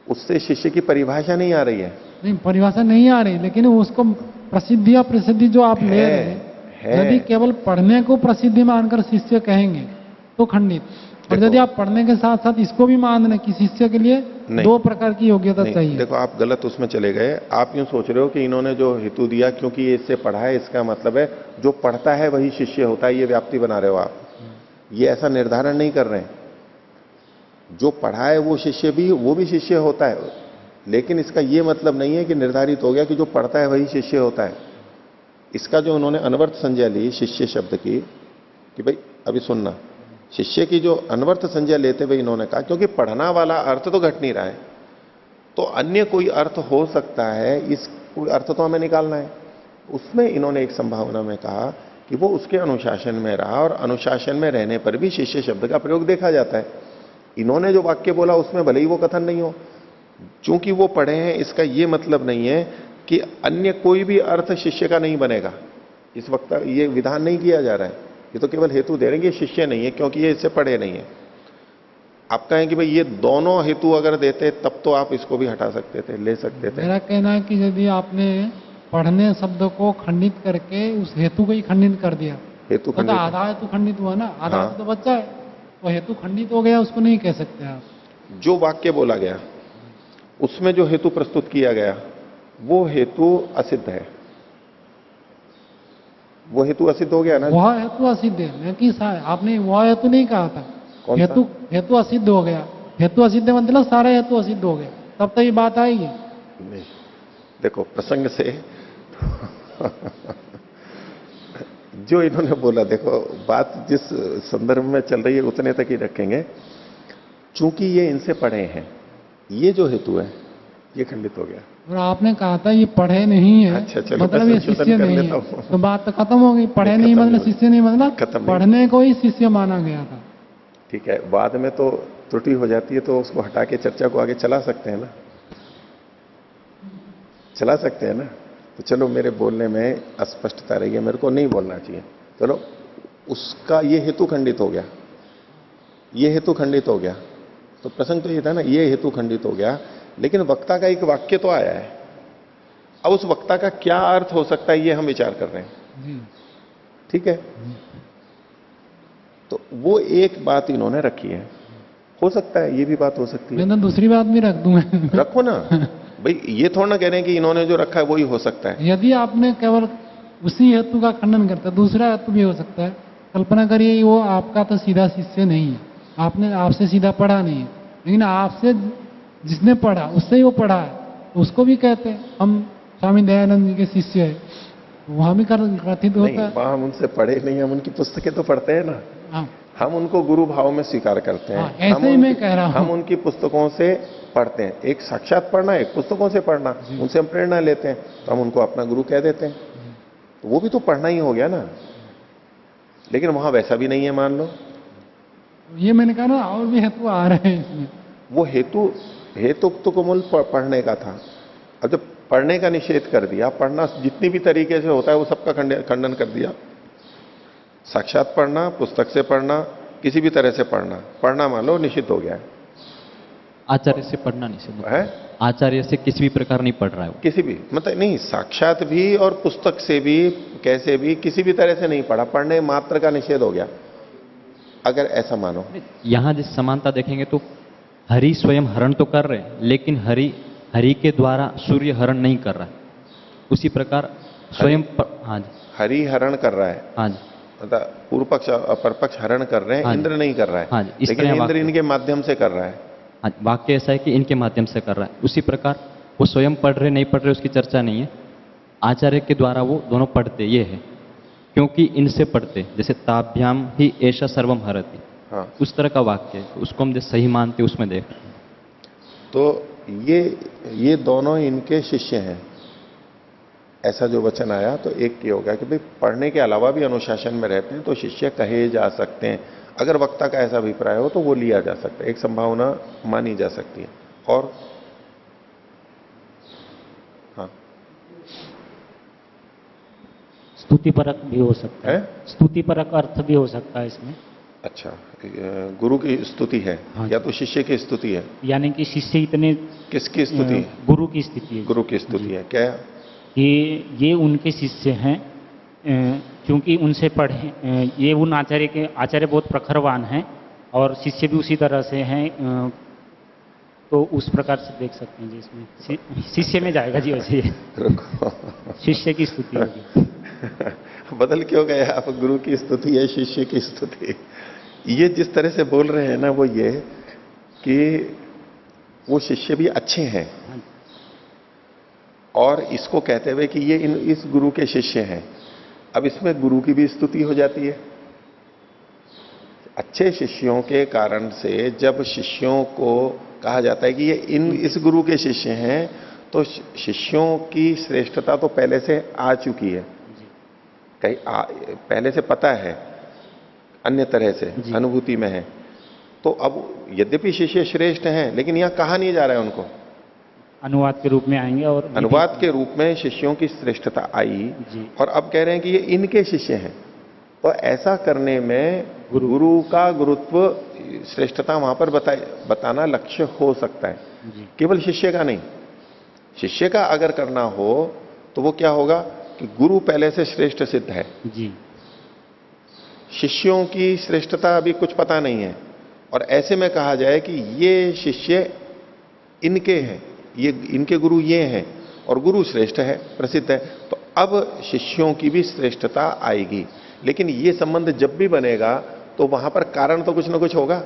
उससे शिष्य की परिभाषा नहीं आ रही है। नहीं, परिभाषा नहीं आ रही, लेकिन उसको प्रसिद्धि या प्रसिद्धि जो आप ले रहे हैं, है। यदि केवल पढ़ने को प्रसिद्धि मानकर शिष्य कहेंगे तो खंडित, और देखो। यदि आप पढ़ने के साथ साथ इसको भी मान लें कि शिष्य के लिए नहीं। दो प्रकार की योग्यता नहीं, चाहिए। देखो आप गलत उसमें चले गए। आप यूं सोच रहे हो कि इन्होंने जो हेतु दिया क्योंकि ये इससे पढ़ा है, इसका मतलब है जो पढ़ता है वही शिष्य होता है, ये व्याप्ति बना रहे हो आप। ये ऐसा निर्धारण नहीं कर रहे हैं। जो पढ़ा है वो भी शिष्य होता है, लेकिन इसका ये मतलब नहीं है कि निर्धारित हो गया कि जो पढ़ता है वही शिष्य होता है। इसका जो उन्होंने अनवर्थ संज्ञा ली शिष्य शब्द की, कि भाई अभी सुनना, शिष्य की जो अनवर्थ संज्ञा लेते हुए इन्होंने कहा क्योंकि पढ़ना वाला अर्थ तो घट नहीं रहा है, तो अन्य कोई अर्थ हो सकता है, इस कोई अर्थ तो हमें निकालना है। उसमें इन्होंने एक संभावना में कहा कि वो उसके अनुशासन में रहा और अनुशासन में रहने पर भी शिष्य शब्द का प्रयोग देखा जाता है। इन्होंने जो वाक्य बोला उसमें भले ही वो कथन नहीं हो, चूंकि वो पढ़े हैं इसका ये मतलब नहीं है कि अन्य कोई भी अर्थ शिष्य का नहीं बनेगा। इस वक्त ये विधान नहीं किया जा रहा है, ये तो केवल हेतु दे रहे हैं कि शिष्य नहीं है क्योंकि ये इससे पढ़े नहीं है। आप कहें कि भाई ये दोनों हेतु अगर देते तब तो आप इसको भी हटा सकते थे, ले सकते थे। मेरा कहना है कि यदि आपने पढ़ने शब्द को खंडित करके उस हेतु को ही खंडित कर दिया, हेतु तो खंडित, आधा हेतु खंडित हुआ ना, आधा हाँ। हेतु तो बच्चा है, तो हेतु खंडित हो गया, उसको नहीं कह सकते आप। जो वाक्य बोला गया उसमें जो हेतु प्रस्तुत किया गया वो हेतु असिद्ध है, वो हेतु असिद्ध हो गया ना। वह हेतु असिद्ध है, मैं कि आपने वह हेतु नहीं कहा था। कौन सा? हेतु असिद्ध हो गया। हेतु असिद्ध मतलब सारे हेतु असिद्ध हो गए, तब तो ये बात आएगी। नहीं, देखो प्रसंग से जो इन्होंने बोला, देखो बात जिस संदर्भ में चल रही है उतने तक ही रखेंगे। चूंकि ये इनसे पढ़े हैं, ये जो हेतु है ये खंडित हो गया। और आपने कहा था ये पढ़े नहीं है, अच्छा, चलो, मतलब मैं ये संशोधन शिष्य कर नहीं लेता है, हूं। तो बात तो खत्म हो गई। पढ़े नहीं खत्म मतलब नहीं शिष्य नहीं, मतलब खत्म नहीं। पढ़ने को ही शिष्य माना गया था। ठीक है, बाद में तो त्रुटि हो जाती है तो उसको हटा के चर्चा को आगे चला सकते हैं ना, चला सकते हैं ना। तो चलो मेरे बोलने में अस्पष्टता रही है, मेरे को नहीं बोलना चाहिए, चलो उसका ये हेतु खंडित हो गया, ये हेतु खंडित हो गया। तो प्रसंग तो ये था ना, ये हेतु खंडित हो गया, लेकिन वक्ता का एक वाक्य तो आया है। अब उस वक्ता का क्या अर्थ हो सकता है ये हम विचार कर रहे हैं। जी। ठीक है, तो वो एक बात इन्होंने रखी है, हो सकता है ये भी बात हो सकती है। मैं तो दूसरी बात भी रख दूंगा। रखो ना भाई, ये थोड़ा ना कह रहे हैं कि इन्होंने जो रखा है वही हो सकता है। यदि आपने केवल उसी हेतु का खंडन करता, दूसरा हेतु भी हो सकता है। कल्पना करिए वो आपका तो सीधा शिष्य नहीं है, आपने आपसे सीधा पढ़ा नहीं है, लेकिन आपसे जिसने पढ़ा उससे ही वो पढ़ा है, तो उसको भी कहते हैं हम स्वामी दयानंद जी के शिष्य है, वहां भी कथित नहीं, होता है। वहां हम उनसे पढ़े नहीं, हम उनकी पुस्तकें तो पढ़ते हैं ना, हाँ, हम उनको गुरु भाव में स्वीकार करते हैं। हाँ, ऐसे ही मैं कह रहा हूं। हम उनकी पुस्तकों से पढ़ते हैं, एक साक्षात पढ़ना, एक पुस्तकों से पढ़ना, उनसे हम प्रेरणा लेते हैं, तो हम उनको अपना गुरु कह देते हैं। तो वो भी तो पढ़ना ही हो गया ना, लेकिन वहां वैसा भी नहीं है, मान लो। ये मैंने कहा ना, और भी हेतु आ रहे हैं इसमें। वो हेतु तो मूल पढ़ने का था। अब जब पढ़ने का निषेध कर दिया, पढ़ना जितनी भी तरीके से होता है वो सबका खंडन कर दिया। साक्षात पढ़ना, पुस्तक से पढ़ना, किसी भी तरह से पढ़ना मान लो निषिद्ध हो गया है। आचार्य से पढ़ना नहीं से है, आचार्य से किसी भी प्रकार नहीं पढ़ रहा है वो। किसी भी मतलब नहीं, साक्षात भी और पुस्तक से भी कैसे भी किसी भी तरह से नहीं पढ़ा, पढ़ने मात्र का निषेध हो गया अगर ऐसा मानो। यहाँ जिस समानता देखेंगे तो हरि स्वयं हरण तो कर रहे हैं, लेकिन हरि के द्वारा सूर्य हरण नहीं कर रहा है। उसी प्रकार स्वयं हाँ जी, हरि हरण कर रहा है, हाँ जी, मतलब पूर्व पक्ष अपर पक्ष हरण कर रहे हैं, हाँ जी। इंद्र नहीं कर रहा है। हाँ जी, इस लेकिन तरह इंद्र वाक्य- इनके माध्यम से कर रहा है। हाँ जी, वाक्य ऐसा है कि इनके माध्यम से कर रहा है। उसी प्रकार वो स्वयं पढ़ रहे नहीं पढ़ रहे उसकी चर्चा नहीं है, आचार्य के द्वारा वो दोनों पढ़ते, ये है क्योंकि इनसे पढ़ते, जैसे ताभ्याम ही ऐसा सर्वम हरति, हाँ, उस तरह का वाक्य है, उसको हम जो सही मानते उसमें देख रहे हैं। तो ये दोनों इनके शिष्य हैं, ऐसा जो वचन आया तो एक ये होगा कि भाई पढ़ने के अलावा भी अनुशासन में रहते हैं तो शिष्य कहे जा सकते हैं। अगर वक्ता का ऐसा अभिप्राय हो तो वो लिया जा सकता है, एक संभावना मानी जा सकती है। और हाँ, स्तुतिपरक भी हो सकता है, स्तुतिपरक अर्थ भी हो सकता है इसमें। अच्छा, गुरु की स्तुति है हाँ। या तो शिष्य की स्तुति है? यानी कि शिष्य इतने किसकी स्तुति है? गुरु की स्थिति है, गुरु की स्तुति है। क्या? ये उनके शिष्य हैं, क्योंकि उनसे पढ़े, ये उन आचार्य बहुत प्रखरवान हैं और शिष्य भी उसी तरह से हैं, तो उस प्रकार से देख सकते हैं जी। इसमें शिष्य में जाएगा जी वैसे ये। रुको, शिष्य की स्तुति होगी। बदल क्यों गया आप? गुरु की स्तुति है, शिष्य की स्तुति। ये जिस तरह से बोल रहे हैं ना वो ये कि वो शिष्य भी अच्छे हैं और इसको कहते हुए कि ये इस गुरु के शिष्य हैं। अब इसमें गुरु की भी स्तुति हो जाती है। अच्छे शिष्यों के कारण से जब शिष्यों को कहा जाता है कि ये इस गुरु के शिष्य हैं, तो शिष्यों की श्रेष्ठता तो पहले से आ चुकी है, कहीं पहले से पता है, अन्य तरह से अनुभूति में है। तो अब यद्यपि शिष्य श्रेष्ठ हैं, लेकिन यहां कहा नहीं जा रहा है उनको, अनुवाद के रूप में आएंगे और अनुवाद के रूप में शिष्यों की श्रेष्ठता आई जी। और अब कह रहे हैं कि ये इनके शिष्य हैं। तो ऐसा करने में गुरु का गुरुत्व, श्रेष्ठता वहां पर बताना लक्ष्य हो सकता है, जी। केवल शिष्य का नहीं। शिष्य का अगर करना हो तो वो क्या होगा कि गुरु पहले से श्रेष्ठ सिद्ध है, जी, शिष्यों की श्रेष्ठता अभी कुछ पता नहीं है, और ऐसे में कहा जाए कि ये शिष्य इनके हैं, ये इनके गुरु ये हैं और गुरु श्रेष्ठ है, प्रसिद्ध है, तो अब शिष्यों की भी श्रेष्ठता आएगी। लेकिन ये संबंध जब भी बनेगा तो वहां पर कारण तो कुछ ना कुछ होगा।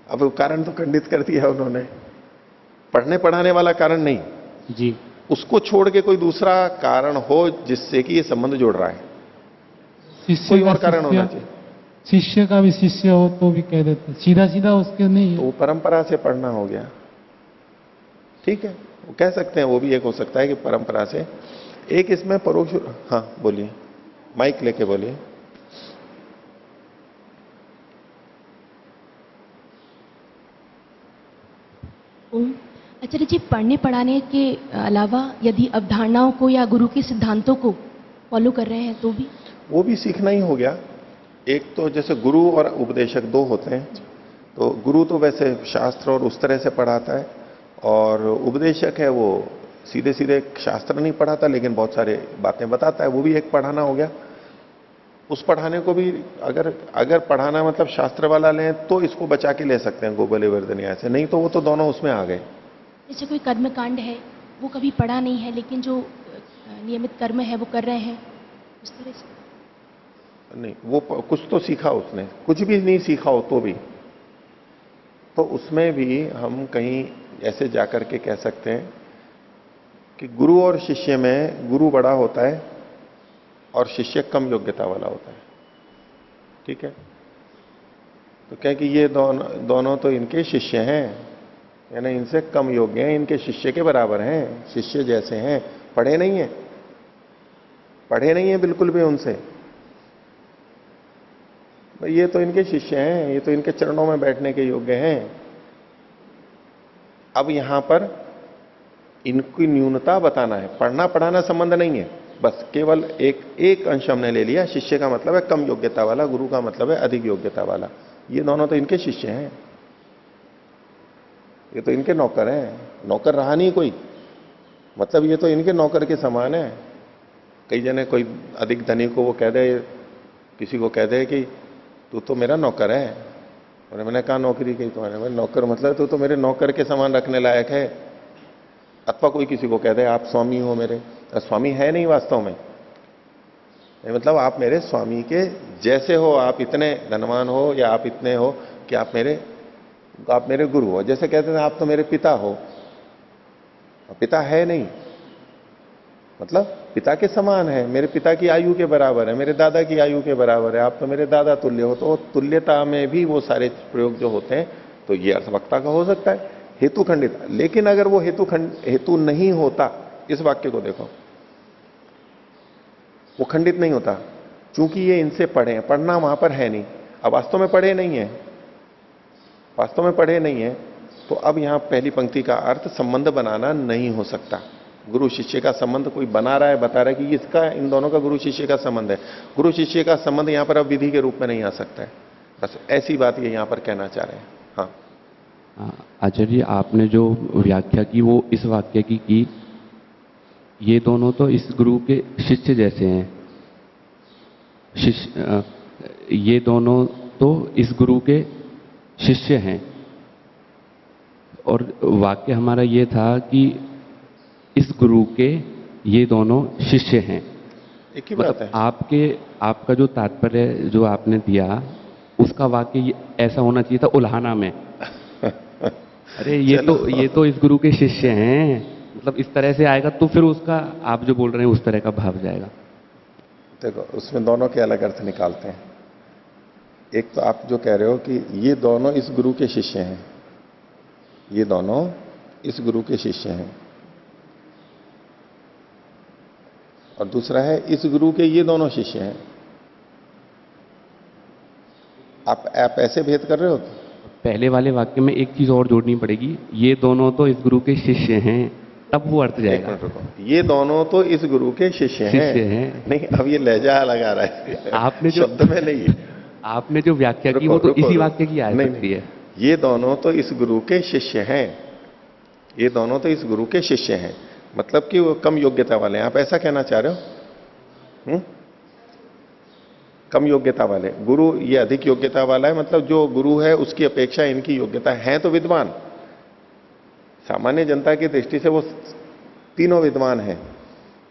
अब वो कारण तो खंडित कर दिया उन्होंने, पढ़ने पढ़ाने वाला कारण नहीं, जी। उसको छोड़ के कोई दूसरा कारण हो जिससे कि ये संबंध जोड़ रहा है, शिष्य कोई का और कारण होना शिष्य, चाहिए। शिष्य का भी शिष्य हो तो भी कह देते, सीधा सीधा उसके नहीं तो है। वो परंपरा से पढ़ना हो गया, ठीक है, वो कह सकते हैं, वो भी एक हो सकता है कि परंपरा से। एक इसमें परोक्ष, हाँ बोलिए, माइक लेके बोलिए। आचार्य जी, पढ़ने पढ़ाने के अलावा यदि अवधारणाओं को या गुरु के सिद्धांतों को फॉलो कर रहे हैं तो भी वो भी सीखना ही हो गया। एक तो जैसे गुरु और उपदेशक दो होते हैं, तो गुरु तो वैसे शास्त्र और उस तरह से पढ़ाता है, और उपदेशक है वो सीधे सीधे शास्त्र नहीं पढ़ाता लेकिन बहुत सारे बातें बताता है, वो भी एक पढ़ाना हो गया। उस पढ़ाने को भी अगर पढ़ाना मतलब शास्त्र वाला लें तो इसको बचा के ले सकते हैं गोबले वर्धनिया से, नहीं तो वो तो दोनों उसमें आ गए। जैसे कोई कर्मकांड है वो कभी पढ़ा नहीं है लेकिन जो नियमित कर्म है वो कर रहे हैं, उस तरह से नहीं, वो कुछ तो सीखा उसने, कुछ भी नहीं सीखा हो तो भी, तो उसमें भी हम कहीं ऐसे जाकर के कह सकते हैं कि गुरु और शिष्य में गुरु बड़ा होता है और शिष्य कम योग्यता वाला होता है, ठीक है। तो क्या कि ये दोनों तो इनके शिष्य हैं, यानी इनसे कम योग्य हैं, इनके शिष्य के बराबर हैं, शिष्य जैसे हैं, पढ़े नहीं है बिल्कुल भी उनसे। ये तो इनके शिष्य हैं, ये तो इनके चरणों में बैठने के योग्य हैं। अब यहां पर इनकी न्यूनता बताना है, पढ़ना पढ़ाना संबंध नहीं है, बस केवल एक अंश हमने ले लिया। शिष्य का मतलब है कम योग्यता वाला, गुरु का मतलब है अधिक योग्यता वाला। ये दोनों तो इनके शिष्य हैं। ये तो इनके नौकर हैं, नौकर रहा नहीं कोई, मतलब ये तो इनके नौकर के समान है। कई जने कोई अधिक धनी को वो कह दे, किसी को कह दे कि तू तो मेरा नौकर है, और मैंने कहा नौकरी की तुम्हारे, मैं नौकर मतलब तू तो मेरे नौकर के समान रखने लायक है। अथवा कोई किसी को कह दे आप स्वामी हो मेरे, तो स्वामी है नहीं वास्तव में, मतलब आप मेरे स्वामी के जैसे हो, आप इतने धनवान हो या आप इतने हो कि आप मेरे गुरु हो। जैसे कहते थे आप तो मेरे पिता हो, पिता है नहीं, मतलब पिता के समान है, मेरे पिता की आयु के बराबर है, मेरे दादा की आयु के बराबर है, आप तो मेरे दादा तुल्य हो। तो तुल्यता में भी वो सारे प्रयोग जो होते हैं, तो ये अर्थवक्ता का हो सकता है, हेतु खंडित। लेकिन अगर वो हेतु नहीं होता, इस वाक्य को देखो, वो खंडित नहीं होता, चूंकि ये इनसे पढ़े, पढ़ना वहां पर है नहीं, अब वास्तव में पढ़े नहीं है, वास्तव में पढ़े नहीं है, तो अब यहां पहली पंक्ति का अर्थ संबंध बनाना नहीं हो सकता। गुरु शिष्य का संबंध कोई बना रहा है, बता रहा है कि इसका, इन दोनों का गुरु शिष्य का संबंध है। गुरु शिष्य का संबंध यहां पर अब विधि के रूप में नहीं आ सकता है, बस ऐसी बात ये यहां पर कहना चाह रहे हैं। हाँ आचार्य जी, आपने जो व्याख्या की वो इस वाक्य की ये दोनों तो इस गुरु के शिष्य जैसे हैं, ये दोनों तो इस गुरु के शिष्य हैं, और वाक्य हमारा ये था कि इस गुरु के ये दोनों शिष्य हैं। एक ही बात है। आपका जो तात्पर्य जो आपने दिया, उसका वाक्य ऐसा होना चाहिए था उल्हाना में। अरे ये तो इस गुरु के शिष्य हैं, मतलब इस तरह से आएगा तो फिर उसका आप जो बोल रहे हैं उस तरह का भाव जाएगा। देखो उसमें दोनों के अलग अर्थ निकालते हैं। एक तो आप जो कह रहे हो कि ये दोनों इस गुरु के शिष्य हैं, ये दोनों इस गुरु के शिष्य हैं, और दूसरा है इस गुरु के ये दोनों शिष्य हैं। आप ऐसे भेद कर रहे हो। पहले वाले वाक्य में एक चीज और जोड़नी पड़ेगी, ये दोनों तो इस गुरु के शिष्य हैं, तब वो अर्थ जाएगा। ये दोनों तो इस गुरु के शिष्य हैं। नहीं, अब ये लहजा लगा रहा है, आपने शब्द में नहीं, आपने जो व्याख्या की वो तो इसी वाक्य की आ सकती है। ये दोनों तो इस गुरु के शिष्य हैं, ये दोनों तो इस गुरु के शिष्य हैं, मतलब कि वो कम योग्यता वाले हैं, आप ऐसा कहना चाह रहे हो। कम योग्यता वाले, गुरु ये अधिक योग्यता वाला है, मतलब जो गुरु है उसकी अपेक्षा इनकी योग्यता है तो विद्वान। सामान्य जनता की दृष्टि से वो तीनों विद्वान हैं।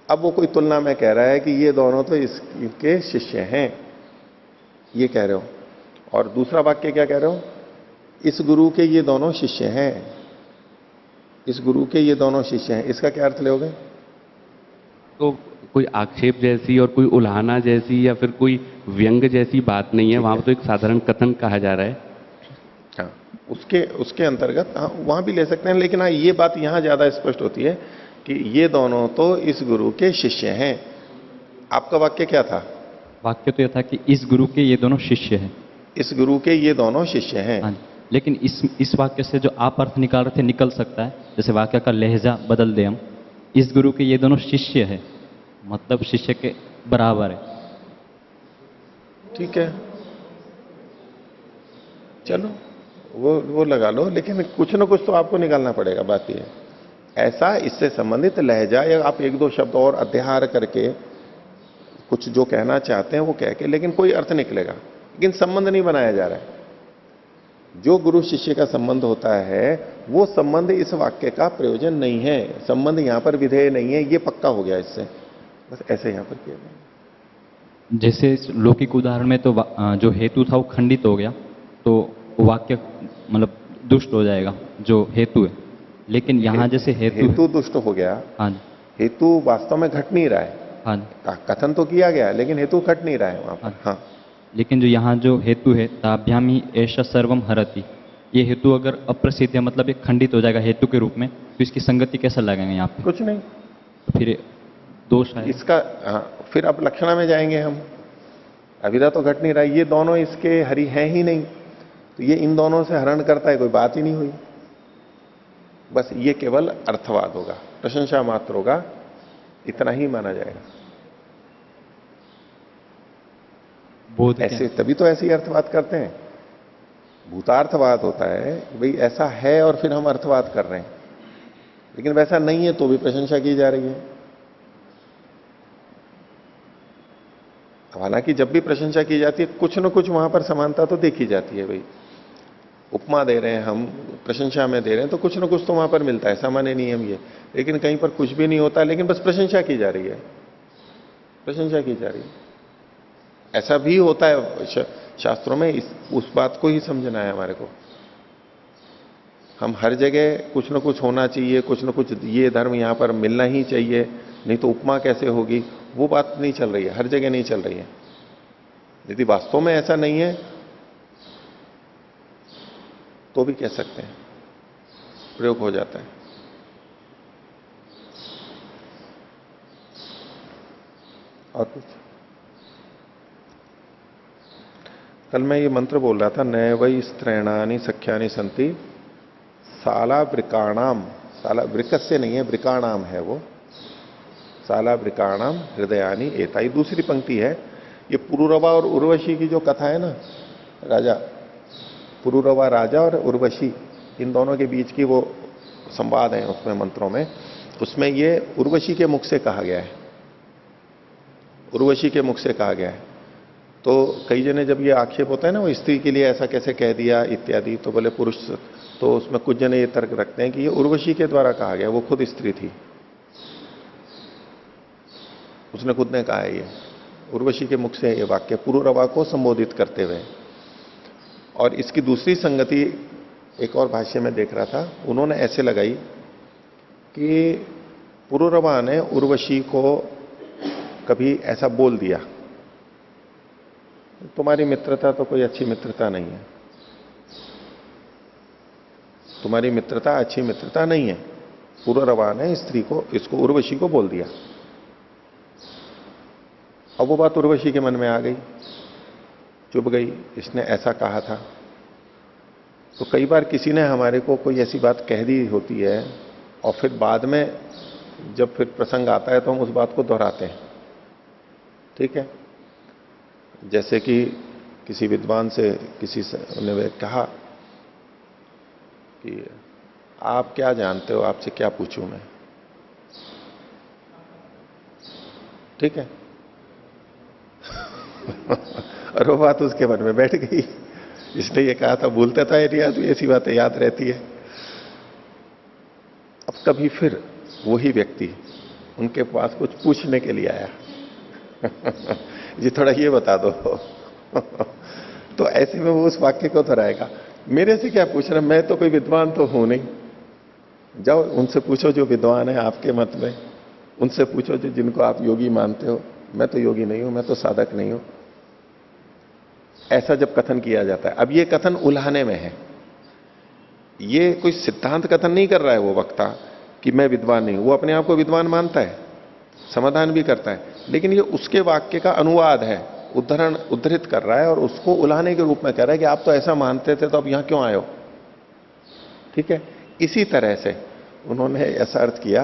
अब वो कोई तुलना में कह रहा है कि ये दोनों तो इसके शिष्य हैं, ये कह रहे हो। और दूसरा वाक्य क्या कह रहे हो, इस गुरु के ये दोनों शिष्य हैं, इस गुरु के ये दोनों शिष्य हैं, इसका क्या अर्थ लोगे? तो कोई आक्षेप जैसी और कोई उल्हाना जैसी या फिर कोई व्यंग जैसी बात नहीं है, वहां पर तो एक साधारण कथन कहा जा रहा है। हाँ, उसके अंतर्गत हाँ वहां भी ले सकते हैं, लेकिन हाँ ये बात यहां ज्यादा स्पष्ट होती है कि ये दोनों तो इस गुरु के शिष्य हैं। आपका वाक्य क्या था? वाक्य तो यह था कि इस गुरु के ये दोनों शिष्य हैं, इस गुरु के ये दोनों शिष्य हैं। हाँ, लेकिन इस वाक्य से जो आप अर्थ निकाल रहे थे निकल सकता है, जैसे वाक्य का लहजा बदल दे हम, इस गुरु के ये दोनों शिष्य है, मतलब शिष्य के बराबर है। ठीक है, चलो वो लगा लो, लेकिन कुछ ना कुछ तो आपको निकालना पड़ेगा। बात ये ऐसा इससे संबंधित लहजा, या आप एक दो शब्द और अध्याहार करके कुछ जो कहना चाहते हैं वो कह के, लेकिन कोई अर्थ निकलेगा, लेकिन संबंध नहीं बनाया जा रहा है। जो गुरु शिष्य का संबंध होता है वो संबंध इस वाक्य का प्रयोजन नहीं है, संबंध यहां पर विधेय नहीं है, ये पक्का हो गया इससे, बस ऐसे यहां पर किया गया। जैसे लौकिक उदाहरण में तो जो हेतु था वो खंडित हो गया, तो वाक्य मतलब दुष्ट हो जाएगा जो हेतु है। लेकिन यहाँ जैसे हेतु दुष्ट हो गया। हाँ, हेतु वास्तव में घट नहीं रहा है। हाँ, कथन तो किया गया लेकिन हेतु घट नहीं रहा है वहां पर। हाँ, लेकिन जो यहाँ जो हेतु है, ताभ्याम ही ऐसा सर्वम हरति, ये हेतु अगर अप्रसिद्ध है, मतलब ये खंडित हो जाएगा हेतु के रूप में, तो इसकी संगति कैसा लगेगा यहाँ पे? कुछ नहीं, तो फिर दोष है इसका। हाँ, फिर अब लक्षणा में जाएंगे हम। अविदा तो घट नहीं रहा, ये दोनों इसके हरि हैं ही नहीं, तो ये इन दोनों से हरण करता है, कोई बात ही नहीं हुई। बस ये केवल अर्थवाद होगा, प्रशंसा मात्र होगा, इतना ही माना जाएगा। बोध ऐसे तभी तो ऐसी अर्थवाद करते हैं। भूतार्थवाद होता है भाई ऐसा है और फिर हम अर्थवाद कर रहे हैं, लेकिन वैसा नहीं है तो भी प्रशंसा की जा रही है। हालांकि जब भी प्रशंसा की जाती है कुछ न कुछ वहां पर समानता तो देखी जाती है। भाई उपमा दे रहे हैं हम, प्रशंसा में दे रहे हैं तो कुछ न कुछ तो वहां पर मिलता है, सामान्य नियम ये। लेकिन कहीं पर कुछ भी नहीं होता, लेकिन बस प्रशंसा की जा रही है, प्रशंसा की जा रही है। ऐसा भी होता है शास्त्रों में, उस बात को ही समझना है हमारे को। हम हर जगह कुछ न कुछ होना चाहिए, कुछ न कुछ ये धर्म यहां पर मिलना ही चाहिए, नहीं तो उपमा कैसे होगी, वो बात नहीं चल रही है, हर जगह नहीं चल रही है। यदि वास्तव में ऐसा नहीं है तो भी कह सकते हैं, प्रयोग हो जाता है। और कुछ? कल मैं ये मंत्र बोल रहा था, नय वै स्त्रैणानि सख्यानि संति साला वृकाणाम, साला वृकस से नहीं है, वृकाणाम है वो, साला वृकाणाम हृदयानि एता। ये दूसरी पंक्ति है। ये पुरुरवा और उर्वशी की जो कथा है ना, राजा पुरुरवा राजा और उर्वशी, इन दोनों के बीच की वो संवाद है उसमें मंत्रों में, उसमें ये उर्वशी के मुख से कहा गया है, उर्वशी के मुख से कहा गया है। तो कई जने जब ये आक्षेप होता है ना, वो स्त्री के लिए ऐसा कैसे कह दिया इत्यादि, तो बोले पुरुष, तो उसमें कुछ जने ये तर्क रखते हैं कि ये उर्वशी के द्वारा कहा गया, वो खुद स्त्री थी, उसने खुद ने कहा है, ये उर्वशी के मुख से ये वाक्य पुरुरवा को संबोधित करते हुए। और इसकी दूसरी संगति एक और भाष्य में देख रहा था, उन्होंने ऐसे लगाई कि पुरुरवा ने उर्वशी को कभी ऐसा बोल दिया, तुम्हारी मित्रता तो कोई अच्छी मित्रता नहीं है, तुम्हारी मित्रता अच्छी मित्रता नहीं है। पुरुरवा ने स्त्री को, इसको उर्वशी को बोल दिया। अब वो बात उर्वशी के मन में आ गई, चुभ गई, इसने ऐसा कहा था। तो कई बार किसी ने हमारे को कोई ऐसी बात कह दी होती है और फिर बाद में जब फिर प्रसंग आता है तो हम उस बात को दोहराते हैं, ठीक है। जैसे कि किसी विद्वान से किसी ने कहा कि आप क्या जानते हो, आपसे क्या पूछूं मैं, ठीक है। और वो बात उसके मन में बैठ गई, इसने ये कहा था, भूलता था एरिया, तो ऐसी बातें याद रहती है। अब कभी फिर वही व्यक्ति उनके पास कुछ पूछने के लिए आया जी थोड़ा ये बता दो तो ऐसे में वो उस वाक्य को दोहराएगा, मेरे से क्या पूछ रहे, मैं तो कोई विद्वान तो हूं नहीं, जाओ उनसे पूछो जो विद्वान है आपके मत में, उनसे पूछो जो जिनको आप योगी मानते हो, मैं तो योगी नहीं हूं, मैं तो साधक नहीं हूं। ऐसा जब कथन किया जाता है, अब ये कथन उल्हाने में है, ये कोई सिद्धांत कथन नहीं कर रहा है वो वक्ता कि मैं विद्वान नहीं हूं, वो अपने आप को विद्वान मानता है, समाधान भी करता है, लेकिन ये उसके वाक्य का अनुवाद है, उद्धरण उद्धृत कर रहा है और उसको उल्हाने के रूप में कह रहा है कि आप तो ऐसा मानते थे तो अब यहां क्यों आए हो, ठीक है। इसी तरह से उन्होंने ऐसा अर्थ किया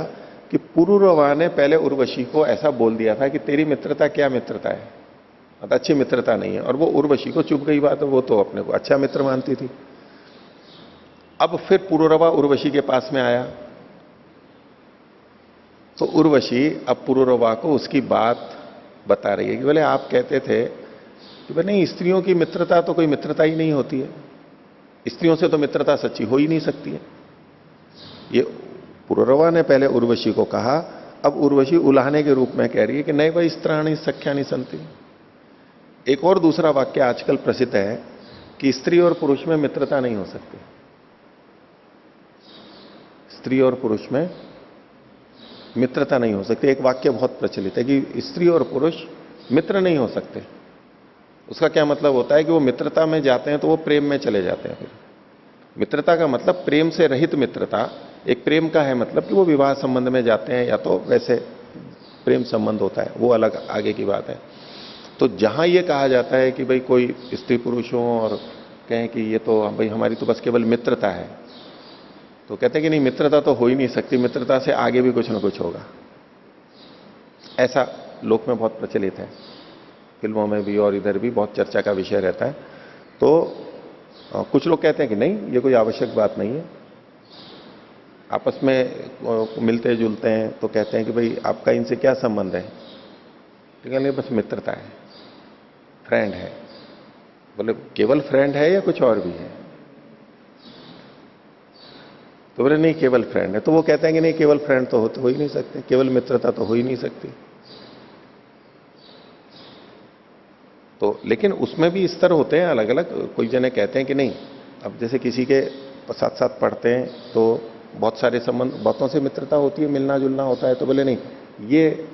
कि पुरुरवा ने पहले उर्वशी को ऐसा बोल दिया था कि तेरी मित्रता क्या मित्रता है, अच्छी मित्रता नहीं है, और वो उर्वशी को चुभ गई बात, वो तो अपने को अच्छा मित्र मानती थी। अब फिर पुरुरवा उर्वशी के पास में आया तो उर्वशी अब पुरुरवा को उसकी बात बता रही है कि बोले आप कहते थे कि भाई नहीं, स्त्रियों की मित्रता तो कोई मित्रता ही नहीं होती है, स्त्रियों से तो मित्रता सच्ची हो ही नहीं सकती है। ये पुरुरवा ने पहले उर्वशी को कहा, अब उर्वशी उल्हाने के रूप में कह रही है कि नहीं भाई स्त्राणी सख्यानी संति। एक और दूसरा वाक्य आजकल प्रसिद्ध है कि स्त्री और पुरुष में मित्रता नहीं हो सकती, स्त्री और पुरुष में मित्रता नहीं हो सकती। एक वाक्य बहुत प्रचलित है कि स्त्री और पुरुष मित्र नहीं हो सकते। उसका क्या मतलब होता है कि वो मित्रता में जाते हैं तो वो प्रेम में चले जाते हैं। फिर मित्रता का मतलब प्रेम से रहित मित्रता, एक प्रेम का है मतलब कि वो विवाह संबंध में जाते हैं या तो वैसे प्रेम संबंध होता है, वो अलग आगे की बात है। तो जहां ये कहा जाता है कि भाई कोई स्त्री पुरुष हो और कहें कि ये तो भाई हमारी तो बस केवल मित्रता है, तो कहते हैं कि नहीं, मित्रता तो हो ही नहीं सकती, मित्रता से आगे भी कुछ ना कुछ होगा। ऐसा लोक में बहुत प्रचलित है, फिल्मों में भी और इधर भी बहुत चर्चा का विषय रहता है। तो कुछ लोग कहते हैं कि नहीं, ये कोई आवश्यक बात नहीं है। आपस में मिलते जुलते हैं तो कहते हैं कि भाई आपका इनसे क्या संबंध है, तो कहते हैं बस मित्रता है, फ्रेंड है। बोले केवल फ्रेंड है या कुछ और भी है? तो बोले नहीं केवल फ्रेंड है। तो वो कहते हैं कि नहीं केवल फ्रेंड तो हो ही नहीं सकते, केवल मित्रता तो हो ही नहीं सकती। तो लेकिन उसमें भी स्तर होते हैं अलग अलग। कोई जने कहते हैं कि नहीं, अब जैसे किसी के साथ साथ पढ़ते हैं तो बहुत सारे संबंध, बहुतों से मित्रता होती है, मिलना जुलना होता है, तो बोले नहीं ये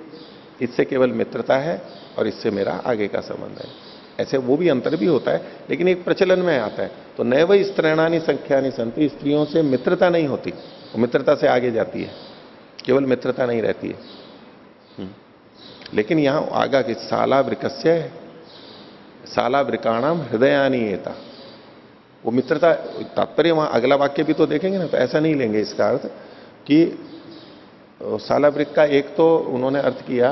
इससे केवल मित्रता है और इससे मेरा आगे का संबंध है। ऐसे वो भी अंतर भी होता है, लेकिन एक प्रचलन में आता है। तो नैव स्त्रैणानि संख्यानि सन्ति, स्त्रियों से मित्रता नहीं होती, वो मित्रता से आगे जाती है, केवल मित्रता नहीं रहती है। लेकिन यहां आगा कि सालावृकस्य सालावृकाणाम हृदयानि एता, वो मित्रता तात्पर्य वहां अगला वाक्य भी तो देखेंगे ना, तो ऐसा नहीं लेंगे इसका अर्थ कि सालावृक का एक तो उन्होंने अर्थ किया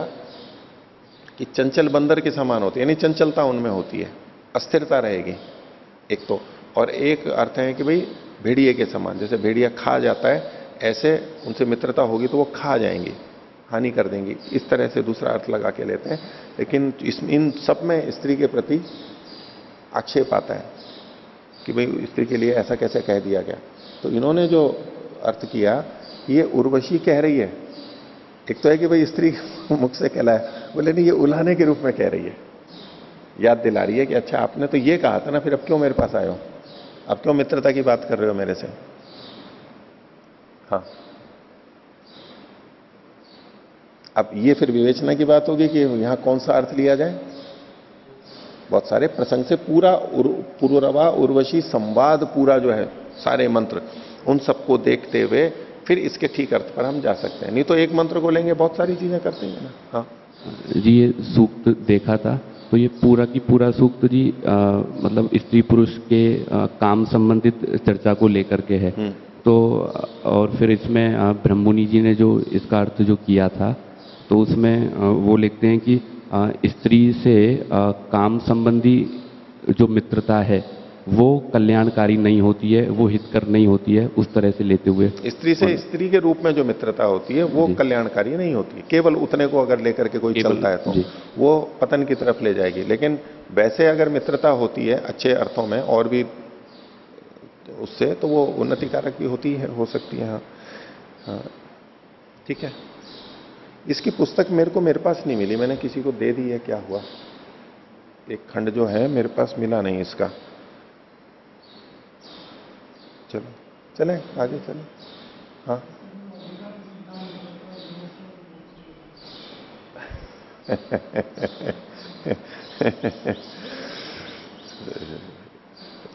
कि चंचल बंदर के समान होती है, यानी चंचलता उनमें होती है, अस्थिरता रहेगी एक तो। और एक अर्थ है कि भाई भेड़िए के समान, जैसे भेड़िया खा जाता है ऐसे उनसे मित्रता होगी तो वो खा जाएंगी, हानि कर देंगी, इस तरह से दूसरा अर्थ लगा के लेते हैं। लेकिन इन सब में स्त्री के प्रति आक्षेप आता है कि भाई स्त्री के लिए ऐसा कैसे कह दिया गया। तो इन्होंने जो अर्थ किया, ये उर्वशी कह रही है। एक तो है कि भाई स्त्री मुख से कहला है, बोले नहीं ये उलाहने के रूप में कह रही है, याद दिला रही है कि अच्छा आपने तो ये कहा था ना, फिर अब क्यों मेरे पास आए हो, अब क्यों मित्रता की बात कर रहे हो मेरे से। हाँ, अब ये फिर विवेचना की बात होगी कि यहां कौन सा अर्थ लिया जाए। बहुत सारे प्रसंग से पूरा पुरुरवा उर्वशी संवाद पूरा जो है सारे मंत्र, उन सबको देखते हुए फिर इसके ठीक अर्थ पर हम जा सकते हैं। नहीं तो एक मंत्र को लेंगे बहुत सारी चीजें करते हैं ना। हाँ जी, ये सूक्त देखा था तो ये पूरा की पूरा सूक्त जी मतलब स्त्री पुरुष के काम संबंधित चर्चा को लेकर के है। तो और फिर इसमें ब्रह्ममुनि जी ने जो इसका अर्थ जो किया था, तो उसमें वो लिखते हैं कि स्त्री से काम संबंधी जो मित्रता है वो कल्याणकारी नहीं होती है, वो हितकर नहीं होती है, उस तरह से लेते हुए स्त्री से स्त्री के रूप में जो मित्रता होती है वो कल्याणकारी नहीं होती। केवल उतने को अगर लेकर के कोई चलता है तो वो पतन की तरफ ले जाएगी। लेकिन वैसे अगर मित्रता होती है अच्छे अर्थों में और भी उससे, तो वो उन्नतिकारक भी होती है, हो सकती है। हाँ ठीक है। इसकी पुस्तक मेरे पास नहीं मिली, मैंने किसी को दे दी है, क्या हुआ, एक खंड जो है मेरे पास मिला नहीं इसका। चलो चले आगे चले। हाँ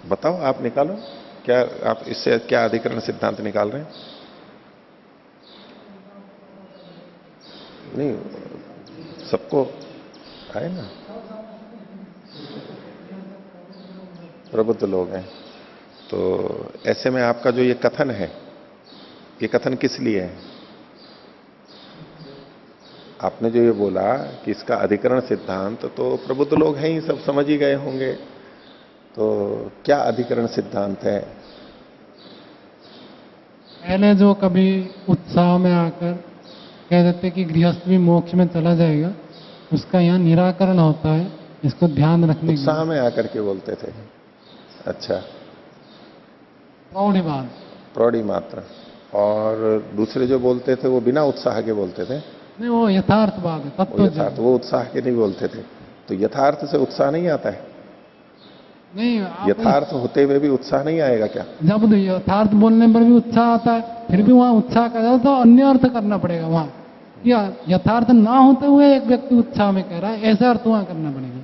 बताओ, आप निकालो क्या, आप इससे क्या अधिकरण सिद्धांत निकाल रहे हैं? नहीं सबको आए ना, प्रबुद्ध लोग हैं। तो ऐसे में आपका जो ये कथन है, ये कथन किस लिए है? आपने जो ये बोला कि इसका अधिकरण सिद्धांत, तो प्रबुद्ध लोग हैं ही, सब समझ ही गए होंगे। तो क्या अधिकरण सिद्धांत है? पहले जो कभी उत्साह में आकर कह देते कि गृहस्थ भी मोक्ष में चला जाएगा, उसका यहाँ निराकरण होता है, इसको ध्यान रखने की। उत्साह में आकर के बोलते थे? अच्छा, प्रौढ़ी मात्र। और दूसरे जो बोलते थे वो बिना उत्साह के बोलते थे? नहीं, वो यथार्थवाद है, तत्व यथार्थ, वो उत्साह के नहीं बोलते थे। तो यथार्थ से उत्साह नहीं आता है? नहीं, यथार्थ होते हुए भी उत्साह नहीं आएगा क्या? जब यथार्थ बोलने पर भी उत्साह आता है, फिर भी वहां उत्साह का तो अन्य अर्थ करना पड़ेगा। वहां या यथार्थ ना होते हुए एक व्यक्ति उत्साह में कह रहा है, ऐसा अर्थ वहां करना पड़ेगा।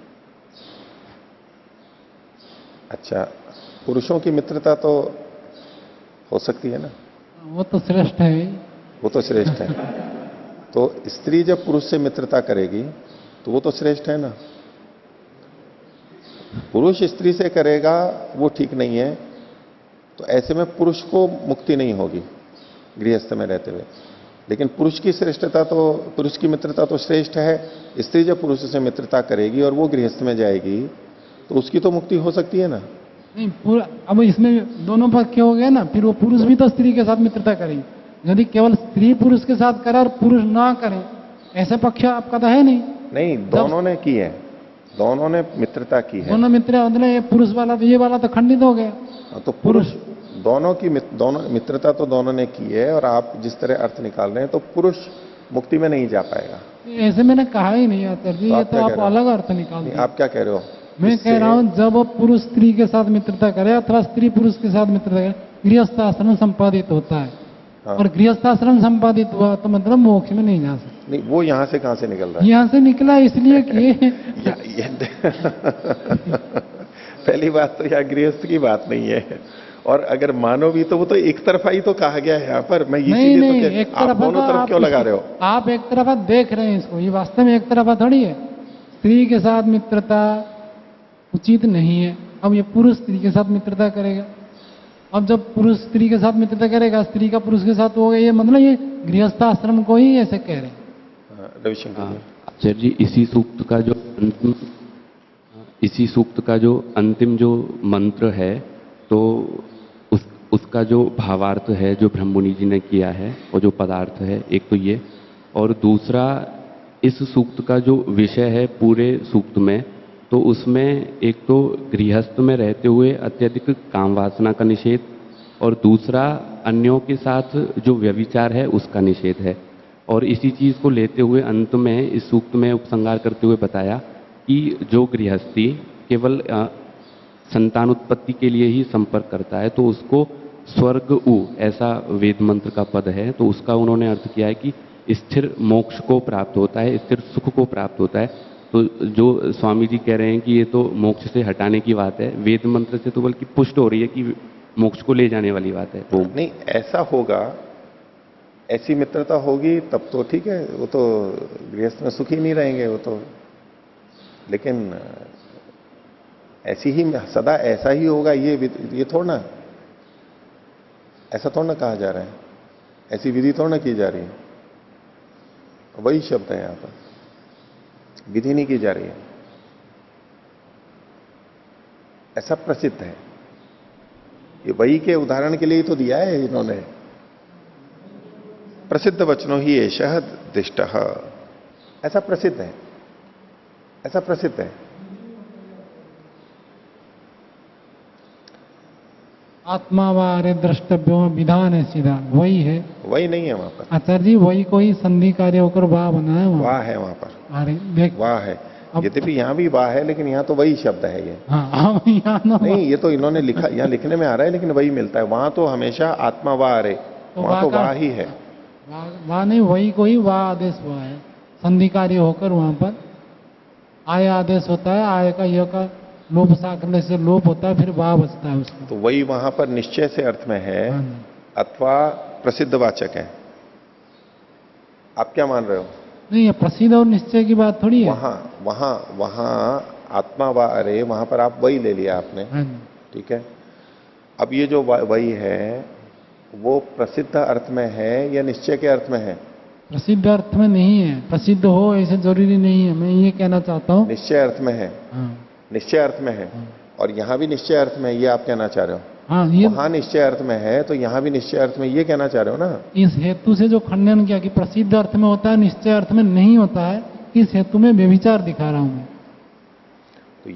अच्छा, पुरुषों की मित्रता तो हो सकती है ना? वो तो श्रेष्ठ है, वो तो श्रेष्ठ है। तो स्त्री जब पुरुष से मित्रता करेगी तो वो तो श्रेष्ठ है ना। पुरुष स्त्री से करेगा वो ठीक नहीं है, तो ऐसे में पुरुष को मुक्ति नहीं होगी गृहस्थ में रहते हुए। लेकिन पुरुष की श्रेष्ठता तो, पुरुष की मित्रता तो श्रेष्ठ है। स्त्री जब पुरुष से मित्रता करेगी और वो गृहस्थ में जाएगी तो उसकी तो मुक्ति हो सकती है ना। नहीं पूरा, अब इसमें दोनों पक्ष हो गए ना, फिर वो पुरुष भी तो स्त्री के साथ मित्रता करेगी। यदि केवल स्त्री पुरुष के साथ करे और पुरुष ना करे, ऐसे पक्ष आपका तो है नहीं। नहीं, दोनों ने की है, दोनों ने मित्रता की है। दोनों मित्र मतलब ये पुरुष वाला तो ये वाला तो खंडित हो गया। तो पुरुष दोनों की दोनों मित्रता तो दोनों ने की है, और आप जिस तरह अर्थ निकाल रहे हैं तो पुरुष मुक्ति में नहीं जा पाएगा। ऐसे मैंने कहा ही नहीं आचार्य जी, ये तो आप अलग अर्थ निकाल नहीं, दिए। आप क्या कह रहे हो? मैं कह रहा हूँ जब पुरुष स्त्री के साथ मित्रता करे अथवा स्त्री पुरुष के साथ मित्रता करे, गृहस्थ आश्रम संपादित होता है। हाँ। और गृहस्थ आश्रम संपादित हुआ तो मतलब मोक्ष में नहीं जा सकता। नहीं, वो यहां से कहां से निकल रहा है? यहाँ से निकला इसलिए कि पहली बात तो यहाँ गृहस्थ की बात नहीं है, और अगर मानो भी तो वो तो एक तरफा ही तो कहा गया है यहाँ पर। मैं नहीं नहीं, तो एक आप तरफा दोनों तो तरफ क्यों लगा रहे हो? आप एक तरफा देख रहे हैं इसको, ये वास्तव में एक तरफा थोड़ी है। स्त्री के साथ मित्रता उचित नहीं है। अब ये पुरुष स्त्री के साथ मित्रता करेगा, अब जब पुरुष स्त्री के साथ मित्रता करेगा, स्त्री का पुरुष के साथ हो गया, ये मतलब ये गृहस्थ आश्रम को ही ऐसे कह रहे हैं। रविशंकर जी। आचार्य जी, इसी सूक्त का जो अंतिम जो मंत्र है, तो उसका जो भावार्थ है जो ब्रह्ममुनि जी ने किया है, और जो पदार्थ है, एक तो ये, और दूसरा इस सूक्त का जो विषय है पूरे सूक्त में, तो उसमें एक तो गृहस्थ में रहते हुए अत्यधिक काम वासना का निषेध, और दूसरा अन्यों के साथ जो व्यभिचार है उसका निषेध है। और इसी चीज़ को लेते हुए अंत में इस सूक्त में उपसंहार करते हुए बताया कि जो गृहस्थी केवल संतान उत्पत्ति के लिए ही संपर्क करता है तो उसको स्वर्ग उ, ऐसा वेद मंत्र का पद है, तो उसका उन्होंने अर्थ किया है कि स्थिर मोक्ष को प्राप्त होता है, स्थिर सुख को प्राप्त होता है। तो जो स्वामी जी कह रहे हैं कि ये तो मोक्ष से हटाने की बात है, वेद मंत्र से तो बल्कि पुष्ट हो रही है कि मोक्ष को ले जाने वाली बात है। तो नहीं, ऐसा होगा, ऐसी मित्रता होगी तब तो ठीक है, वो तो गृहस्थ में सुखी नहीं रहेंगे वो तो। लेकिन ऐसी ही सदा ऐसा ही होगा, ये थोड़ा ना, ऐसा थोड़ा ना कहा जा रहा है, ऐसी विधि थोड़ा ना की जा रही है। वही शब्द है यहां पर, विधि नहीं की जा रही है, ऐसा प्रसिद्ध है। ये वही के उदाहरण के लिए ही तो दिया है इन्होंने, प्रसिद्ध वचनों ही एषः दिष्टः, ऐसा प्रसिद्ध है, ऐसा प्रसिद्ध है। आत्मा वारे द्रष्टव्यो विधान है, सीधा वही है, वही नहीं है वहां पर आचार्य जी। वही कोई संधि कार्य होकर वाह बना है, वाह है वहां पर, अरे देख वाह है। यद्यपि यहां भी वाह है, लेकिन यहां तो वही शब्द है ये। हाँ, यहाँ नहीं, ये तो इन्होंने लिखा, यहाँ लिखने में आ रहा है, लेकिन वही मिलता है। वहां तो हमेशा आत्मा वाह रे, वहां तो वाह ही है। वाह नहीं, वही कोई वाह आदेश हुआ है, संधि कार्य होकर वहां पर आय आदेश होता है, आय का यह का लोप सा करने से लोप होता है, फिर वाह बचता है उसका। तो वही वहां पर निश्चय से अर्थ में है अथवा प्रसिद्ध वाचक है। आप क्या मान रहे हो? नहीं, ये प्रसिद्ध और निश्चय की बात थोड़ी है। वहां आत्मा वा अरे, वहां पर आप वही ले लिया आपने, ठीक है। अब ये जो वही है वो प्रसिद्ध अर्थ में है या निश्चय के अर्थ में है? प्रसिद्ध अर्थ में नहीं है, प्रसिद्ध हो ऐसे जरूरी नहीं है, मैं ये कहना चाहता हूँ। निश्चय अर्थ में है, निश्चय अर्थ में है, और यहां भी निश्चय अर्थ में है, ये आप कहना चाह रहे हो? हाँ, ये वहां निश्चय अर्थ में है तो यहां भी निश्चय अर्थ में, ये कहना चाह रहे हो ना? इस हेतु से जो खंडन किया कि प्रसिद्ध अर्थ में होता है, निश्चय अर्थ में नहीं होता है, इस हेतु में व्यभिचार दिखा रहा हूं मैं। तो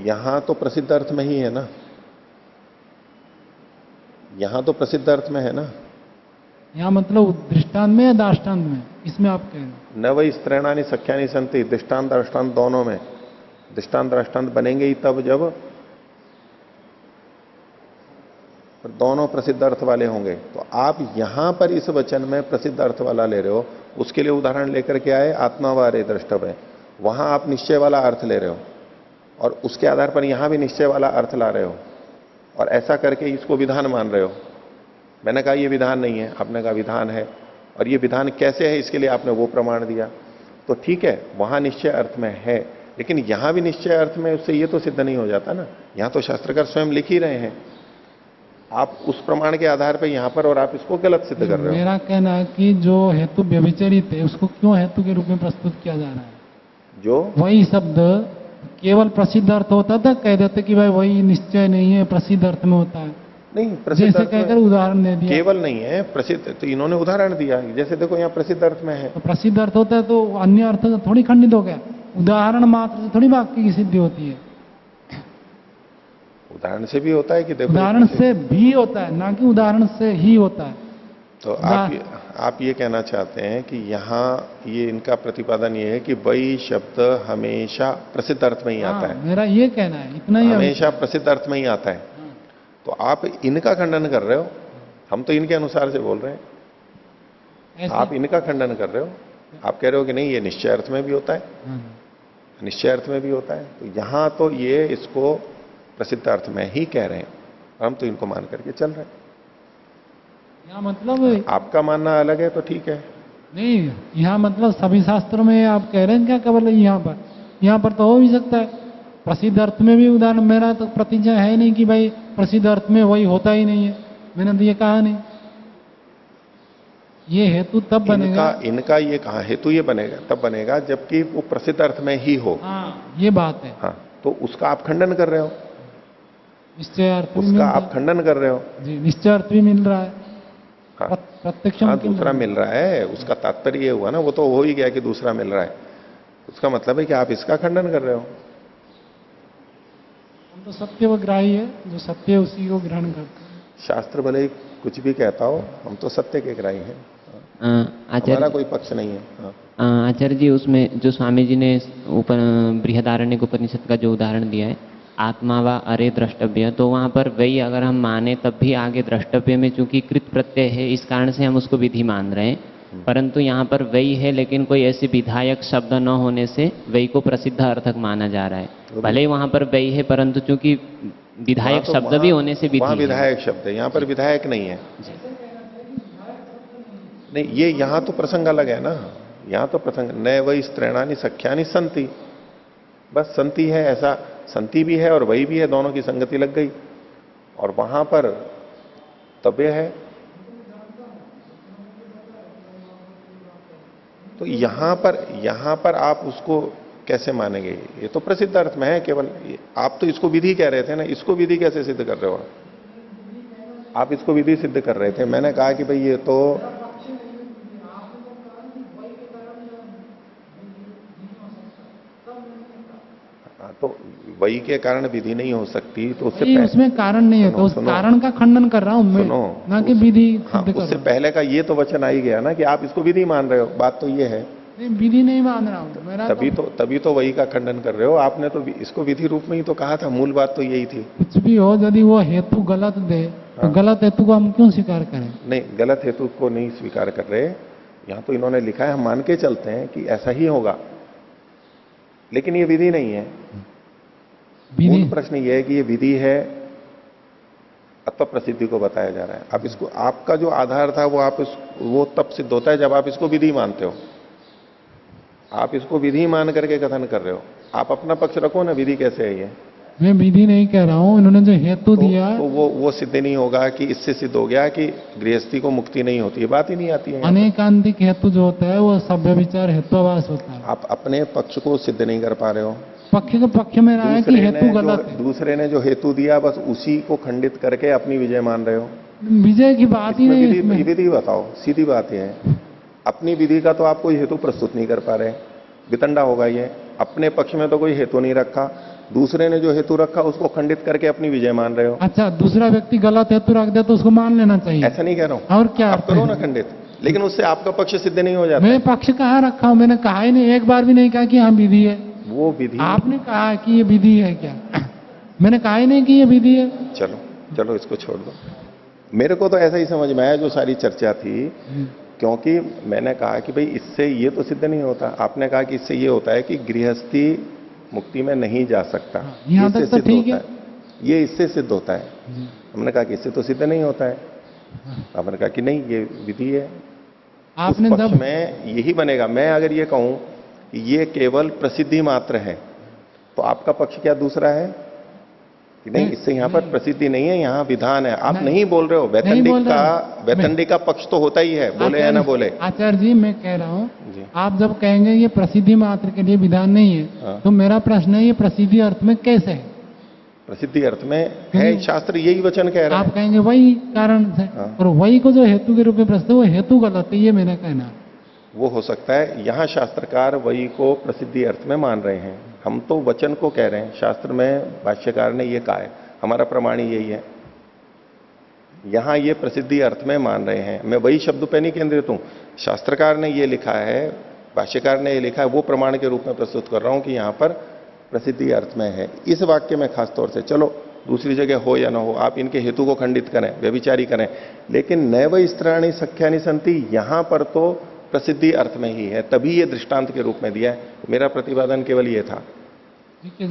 यहां तो प्रसिद्ध अर्थ में ही है ना, यहां तो प्रसिद्ध अर्थ में है ना। यहाँ मतलब दृष्टांत में या दाष्टान्त में, इसमें आप कह रहे हैं? न वही स्त्रैणानि सख्यानि संति, दृष्टांत दृष्टांत दोनों में। दृष्टांत दृष्टांत बनेंगे ही तब जब दोनों प्रसिद्ध अर्थ वाले होंगे। तो आप यहां पर इस वचन में प्रसिद्ध अर्थ वाला ले रहे हो, उसके लिए उदाहरण लेकर के आए आत्मा वारे द्रष्टव्य, वहां आप निश्चय वाला अर्थ ले रहे हो और उसके आधार पर यहां भी निश्चय वाला अर्थ ला रहे हो, और ऐसा करके इसको विधान मान रहे हो। मैंने कहा ये विधान नहीं है, आपने कहा विधान है, और ये विधान कैसे है इसके लिए आपने वो प्रमाण दिया। तो ठीक है, वहां निश्चय अर्थ में है, लेकिन यहां भी निश्चय अर्थ में, उससे ये तो सिद्ध नहीं हो जाता ना। यहां तो शास्त्रकार स्वयं लिख ही रहे हैं, आप उस प्रमाण के आधार पर यहां पर, और आप इसको गलत सिद्ध कर रहे हो। मेरा कहना है कि जो हेतु व्यभिचरित है उसको क्यों हेतु के रूप में प्रस्तुत किया जा रहा है? जो वही शब्द केवल प्रसिद्ध अर्थ होता था, कह देते कि भाई वही निश्चय नहीं है, प्रसिद्ध अर्थ में होता है, नहीं, प्रसिद्ध जैसे अर्थ में कहकर उदाहरण दे दिया। केवल नहीं है प्रसिद्ध, तो इन्होंने उदाहरण दिया, जैसे देखो यहाँ प्रसिद्ध अर्थ में है। तो प्रसिद्ध अर्थ होता है तो अन्य अर्थ से थोड़ी खंडित हो गया, उदाहरण मात्र से थोड़ी वाक्य की सिद्धि होती है। उदाहरण से भी होता है कि देखो, उदाहरण से भी होता है, ना कि उदाहरण से ही होता है। तो आप ये कहना चाहते हैं कि यहाँ ये इनका प्रतिपादन ये है कि वही शब्द हमेशा प्रसिद्ध अर्थ में ही आता है। मेरा ये कहना है, इतना ही हमेशा प्रसिद्ध अर्थ में ही आता है। तो आप इनका खंडन कर रहे हो, हम तो इनके अनुसार से बोल रहे हैं, ऐसे। आप इनका खंडन कर रहे हो। आप कह रहे हो कि नहीं, ये निश्चय अर्थ में भी होता है, निश्चय अर्थ में भी होता है। तो यहां तो ये इसको प्रसिद्ध अर्थ में ही कह रहे हैं, हम तो इनको मान करके चल रहे हैं। यहाँ मतलब आपका मानना अलग है तो ठीक है। नहीं, यहाँ मतलब सभी शास्त्रों में आप कह रहे हैं क्या, केवल यहाँ पर तो हो भी सकता है प्रसिद्ध अर्थ में भी उदाहरण। मेरा तो प्रतिज्ञा है नहीं कि भाई प्रसिद्ध अर्थ में वही होता ही नहीं है, मैंने तो ये कहा नहीं। ये हेतु तब बनेगा, इनका ये कहा हेतु ये बनेगा तब बनेगा जबकि वो प्रसिद्ध अर्थ में ही हो। हाँ, ये बात है। हाँ, तो उसका आप खंडन कर रहे हो, निश्चय अर्थ भी उसका आप खंडन कर रहे हो जी, निश्चय अर्थ भी मिल रहा है। हाँ, प्रत्यक्ष हाँ, दूसरा मिल रहा है। उसका तात्पर्य ये हुआ ना, वो तो हो ही गया कि दूसरा मिल रहा है। उसका मतलब है कि आप इसका खंडन कर रहे हो। हम तो सत्य व ग्राही है, जो सत्य है उसी को ग्रहण करते हैं। शास्त्र भले ही कुछ भी कहता हो, हम तो सत्य के ग्राही हैं। हमारा कोई पक्ष नहीं है। हाँ। आचार्य जी, उसमें जो स्वामी जी ने बृहदारण्यक उपनिषद का जो उदाहरण दिया है, आत्मा व अरे द्रष्टव्य, तो वहाँ पर वही अगर हम माने तब भी आगे द्रष्टव्य में चूंकि कृत प्रत्यय है, इस कारण से हम उसको विधि मान रहे हैं। परंतु यहाँ पर वही है, लेकिन कोई ऐसी विधायक शब्द न होने से वही को प्रसिद्ध अर्थक माना जा रहा है। भले ही वहाँ पर वही है, परंतु चूंकि विधायक शब्द भी होने से विधि है। विधायक शब्द है, यहाँ पर विधायक नहीं है। नहीं, ये यहाँ तो प्रसंग अलग है ना। यहाँ तो प्रसंग न वही स्त्रैणानि सख्यानि संति, बस संति है, ऐसा संति भी है और वही भी है, दोनों की संगति लग गई। और वहां पर तबे है। तो यहां पर आप उसको कैसे मानेंगे? ये तो प्रसिद्ध अर्थ में है केवल। आप तो इसको विधि कह रहे थे ना, इसको विधि कैसे सिद्ध कर रहे हो? आप इसको विधि सिद्ध कर रहे थे। मैंने कहा कि भाई ये तो वही के कारण विधि नहीं हो सकती, तो उससे उसमें कारण नहीं है, तो उस कारण का खंडन कर रहा हूं मैं, ना कि विधि। हाँ, उससे पहले का ये तो वचन आ ही गया ना कि आप इसको विधि मान रहे हो। बात तो ये है। नहीं, विधि नहीं मान रहा हूं मेरा। तभी तो वही का खंडन कर रहे हो। आपने तो इसको विधि रूप में ही तो कहा था। मूल बात तो यही थी। कुछ भी हो, यदि वो हेतु गलत दे तो गलत हेतु को हम क्यों स्वीकार करें? नहीं, गलत हेतु को नहीं स्वीकार कर रहे। यहाँ तो इन्होंने लिखा है, हम मान के चलते हैं कि ऐसा ही होगा, लेकिन ये विधि नहीं है। मूल प्रश्न ये है कि ये विधि है अथवा प्रसिद्धि को बताया जा रहा है। अब इसको, आपका जो आधार था वो तब सिद्ध होता है जब आप इसको विधि मानते हो। आप इसको विधि मान करके कथन कर रहे हो। आप अपना पक्ष रखो ना, विधि कैसे है ये? मैं विधि नहीं कह रहा हूं, इन्होंने जो हेतु दिया तो वो सिद्ध नहीं होगा कि इससे सिद्ध हो गया कि गृहस्थी को मुक्ति नहीं होती है। बात ही नहीं आती है। अनेकांतिक हेतु जो होता है वो सभ्य विचार हेत्वाभास होता है। आप अपने पक्ष को सिद्ध नहीं कर पा रहे हो। पक्ष में रहा है कि हेतु गलत है। दूसरे ने जो हेतु दिया बस उसी को खंडित करके अपनी विजय मान रहे हो। विजय की बात ही नहीं। विधि बताओ, सीधी बात है। अपनी विधि का तो आप कोई हेतु प्रस्तुत नहीं कर पा रहे, वितंडा होगा ये। अपने पक्ष में तो कोई हेतु नहीं रखा, दूसरे ने जो हेतु रखा उसको खंडित करके अपनी विजय मान रहे हो। अच्छा, दूसरा व्यक्ति गलत हेतु रख दे तो उसको मान लेना चाहिए? ऐसा नहीं कह रहा हूं। और क्या आप करो ना खंडित, लेकिन उससे आपका पक्ष सिद्ध नहीं हो जाता। मैं पक्ष कहाँ रखा हूं? मैंने कहा ही नहीं, एक बार भी नहीं कहा कि हाँ विधि है। वो विधि आपने कहा कि ये विधि है क्या? मैंने कहा ही नहीं कि ये विधि है। चलो इसको छोड़ दो। मेरे को तो ऐसा ही समझ में आया जो सारी चर्चा थी, क्योंकि मैंने कहा कि भाई इससे ये तो सिद्ध नहीं होता। आपने कहा कि इससे ये होता है कि गृहस्थी मुक्ति में नहीं जा सकता। यहाँ तक तो ठीक है। ये इससे सिद्ध होता है। हमने कहा कि इससे तो सिद्ध नहीं होता है। आपने कहा कि नहीं, ये विधि है। आपने पक्ष में यही बनेगा। मैं अगर ये कहूं कि ये केवल प्रसिद्धि मात्र है, तो आपका पक्ष क्या दूसरा है कि नहीं, इससे यहाँ पर प्रसिद्धि नहीं है, यहाँ विधान है। आप नहीं, नहीं बोल रहे हो। नहीं वैतंडिक बोल रहा का हूं। वैतंडिक का पक्ष तो होता ही है, बोले या ना बोले। आचार्य जी, मैं कह रहा हूँ, जी। आप जब कहेंगे ये प्रसिद्धि मात्र के लिए विधान नहीं है, हाँ। तो मेरा प्रश्न है ये प्रसिद्धि अर्थ में कैसे है? प्रसिद्धि अर्थ में है, शास्त्र यही वचन कह रहा आप है। कहेंगे वही कारण से, हाँ। और वही को जो हेतु के रूप में प्रस्तुत है वो हेतु गलत है, ये मेरा कहना है। वो हो सकता है, यहां शास्त्रकार वही को प्रसिद्धि अर्थ में मान रहे हैं, हम तो वचन को कह रहे हैं। शास्त्र में भाष्यकार ने ये कहा है, हमारा प्रमाण ही यही है। यहां ये प्रसिद्धि अर्थ में मान रहे हैं, मैं वही शब्द पे नहीं केंद्रित हूं। शास्त्रकार ने ये लिखा है, भाष्यकार ने ये लिखा है, वो प्रमाण के रूप में प्रस्तुत कर रहा हूं कि यहां पर प्रसिद्धि अर्थ में है। इस वाक्य में खास तौर से, चलो दूसरी जगह हो या ना हो, आप इनके हेतु को खंडित करें, व्यभिचारी करें, लेकिन नैव स्त्राणी सख्यानि संति, यहां पर तो प्रसिद्धि अर्थ में ही है, तभी ये दृष्टांत के रूप में दिया है। मेरा प्रतिपादन केवल ये था,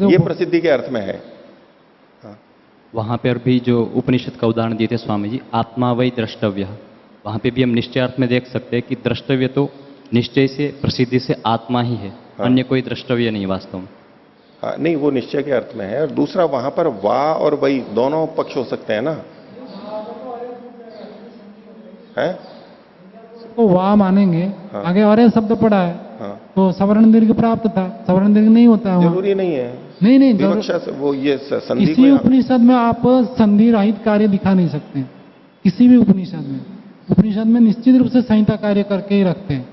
ये प्रसिद्धि के अर्थ में है। वहाँ पर भी जो उपनिषद का उदाहरण दिए थे स्वामी जी, आत्मा वही द्रष्टव्य, वहाँ पे भी हम निश्चय अर्थ में देख सकते हैं कि द्रष्टव्य तो निश्चय से, प्रसिद्धि से आत्मा ही है, अन्य कोई द्रष्टव्य नहीं वास्तव में। हाँ, नहीं, वो निश्चय के अर्थ में है। और दूसरा, वहां पर वाह और वही दोनों पक्ष हो सकते हैं ना, है? तो वाह मानेंगे। हाँ। आगे और शब्द पड़ा है, हाँ। तो सवर्ण दीर्घ प्राप्त था, सवर्ण दीर्घ नहीं होता है वहाँ। जरूरी नहीं है। नहीं नहीं, विवक्षा से वो ये संधि को किसी उपनिषद में आप संधि रहित कार्य दिखा नहीं सकते, किसी भी उपनिषद में। उपनिषद में निश्चित रूप से संहिता कार्य करके ही रखते हैं।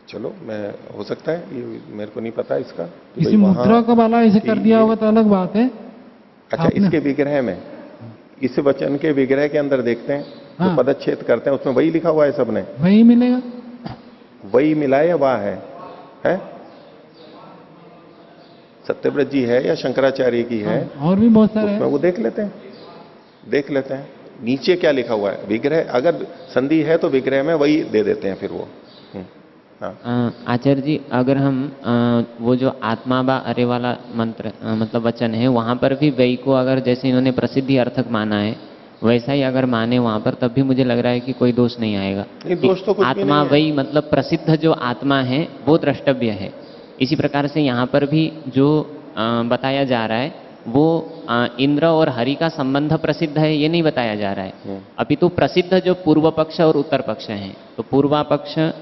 चलो, मैं हो सकता है, ये मेरे को नहीं पता इसका। कि किसी भाई मुद्रा का वाला ऐसे कर दिया होगा तो अलग बात है। अच्छा, आपने- इसके विग्रह में, इस वचन के विग्रह के अंदर देखते हैं, हाँ। तो पदच्छेद करते हैं, उसमें वही लिखा हुआ है सबने, वही मिलेगा। वही मिला है या वाह है? सत्यव्रत जी है या शंकराचार्य की है? हाँ, और भी बहुत सारे उसमें हैं। वो देख लेते हैं, देख लेते हैं नीचे क्या लिखा हुआ है। विग्रह अगर संधि है तो विग्रह में वही दे देते हैं फिर वो। हाँ। आचार्य जी, अगर हम वो जो आत्मा बा अरे वाला मंत्र मतलब वचन है, वहाँ पर भी वही को अगर जैसे इन्होंने प्रसिद्धि अर्थक माना है, वैसा ही अगर माने वहाँ पर, तब भी मुझे लग रहा है कि कोई दोष नहीं आएगा। नहीं, दोष तो कुछ भी आत्मा नहीं है। वही मतलब प्रसिद्ध जो आत्मा है वो द्रष्टव्य है। इसी प्रकार से यहाँ पर भी जो बताया जा रहा है वो इंद्र और हरि का संबंध प्रसिद्ध है, ये नहीं बताया जा रहा है। अभी तो प्रसिद्ध जो पूर्व पक्ष और उत्तर पक्ष हैं, तो पूर्वा पक्षक्षा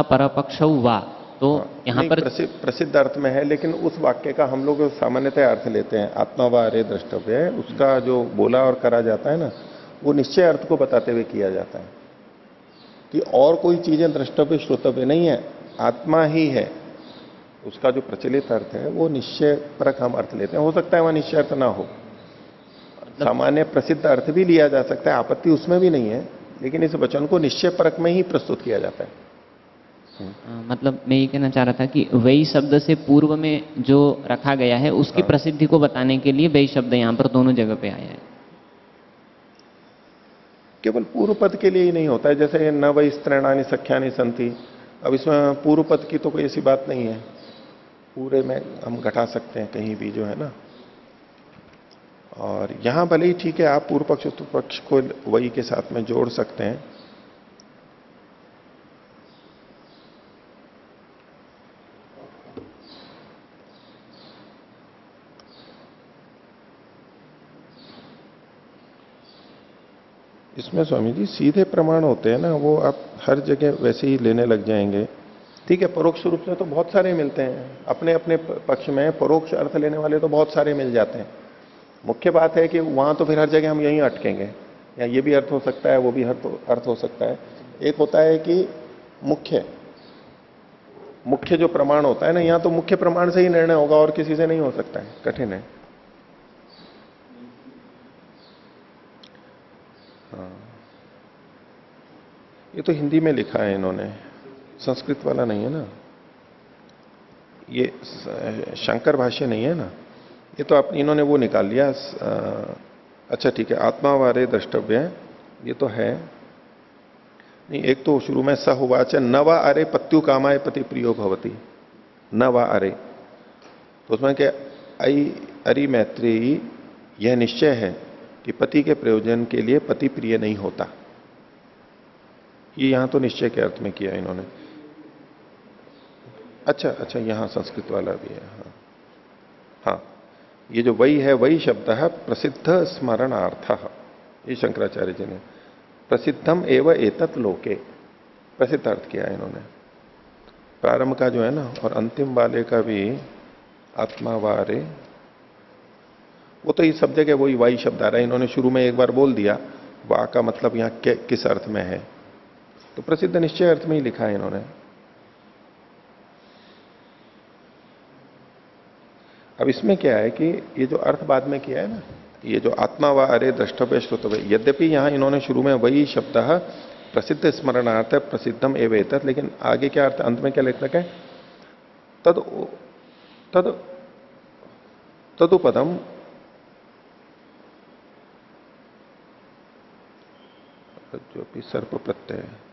परपक्ष वा, तो यहाँ नहीं, पर प्रसिद्ध अर्थ में है, लेकिन उस वाक्य का हम लोग सामान्यतः अर्थ लेते हैं, आत्मा व अरे द्रष्टव्य है, उसका जो बोला और करा जाता है ना, वो निश्चय अर्थ को बताते हुए किया जाता है कि और कोई चीजें द्रष्टव्य श्रोतव्य नहीं है, आत्मा ही है। उसका जो प्रचलित अर्थ है वो निश्चय परक हम अर्थ लेते हैं। हो सकता है वहां निश्चय अर्थ ना हो, सामान्य प्रसिद्ध अर्थ भी लिया जा सकता है, आपत्ति उसमें भी नहीं है, लेकिन इस वचन को निश्चय परक में ही प्रस्तुत किया जाता है। मतलब मैं ये कहना चाह रहा था कि वही शब्द से पूर्व में जो रखा गया है उसकी प्रसिद्धि को बताने के लिए वही शब्द यहाँ पर दोनों जगह पे आया है। केवल पूर्व पद के लिए ही नहीं होता है, जैसे न वही स्त्रैणानि सख्यानि संति, अब इसमें पूर्व पद की तो कोई ऐसी बात नहीं है, पूरे में हम घटा सकते हैं कहीं भी, जो है ना। और यहां भले ही ठीक है, आप पूर्व पक्ष उत्तर पक्ष को वही के साथ में जोड़ सकते हैं। इसमें स्वामी जी सीधे प्रमाण होते हैं ना, वो आप हर जगह वैसे ही लेने लग जाएंगे। ठीक है, परोक्ष रूप से तो बहुत सारे मिलते हैं, अपने अपने पक्ष में परोक्ष अर्थ लेने वाले तो बहुत सारे मिल जाते हैं। मुख्य बात है कि वहां तो फिर हर जगह हम यहीं अटकेंगे, या ये भी अर्थ हो सकता है, वो भी अर्थ हो सकता है। एक होता है कि मुख्य जो प्रमाण होता है ना, यहाँ तो मुख्य प्रमाण से ही निर्णय होगा और किसी से नहीं हो सकता है, कठिन है। हाँ, ये तो हिंदी में लिखा है इन्होंने, संस्कृत वाला नहीं है ना, ये शंकर भाष्य नहीं है ना, ये तो इन्होंने वो निकाल लिया। अच्छा ठीक है, आत्मा वारे द्रष्टव्य, ये तो है नहीं। एक तो शुरू में स हुवाच न वा अरे पत्यु कामाय पति प्रियो भवती, न वा अरे, तो उसमें क्या अरि मैत्रेयी, यह निश्चय है कि पति के प्रयोजन के लिए पति प्रिय नहीं होता। ये यहां तो निश्चय के अर्थ में किया इन्होंने। अच्छा, यहां संस्कृत वाला भी है। हाँ, हाँ, ये जो वही है वही शब्द है प्रसिद्ध स्मरणार्थ, ये शंकराचार्य जी ने प्रसिद्धम एवं एतत् लोके प्रसिद्ध अर्थ किया है इन्होंने। प्रारंभ का जो है ना और अंतिम वाले का भी आत्मा वारे, वो तो इस सब जगह वही वाई शब्द आ रहा है। इन्होंने शुरू में एक बार बोल दिया, वा का मतलब यहां किस अर्थ में है, तो प्रसिद्ध निश्चय अर्थ में ही लिखा है इन्होंने। अब इसमें क्या है कि ये जो अर्थ बाद में किया है ना, ये जो आत्मा व अरे द्रष्टव्य श्रोतव्य, यद्यपि यहां इन्होंने शुरू में वही शब्द प्रसिद्ध स्मरणार्थ प्रसिद्धम एवं एतत्, लेकिन आगे क्या अर्थ, अंत में क्या लिख रखा है, तद तद तदुपदम जो भी सर्प प्रत्यय है,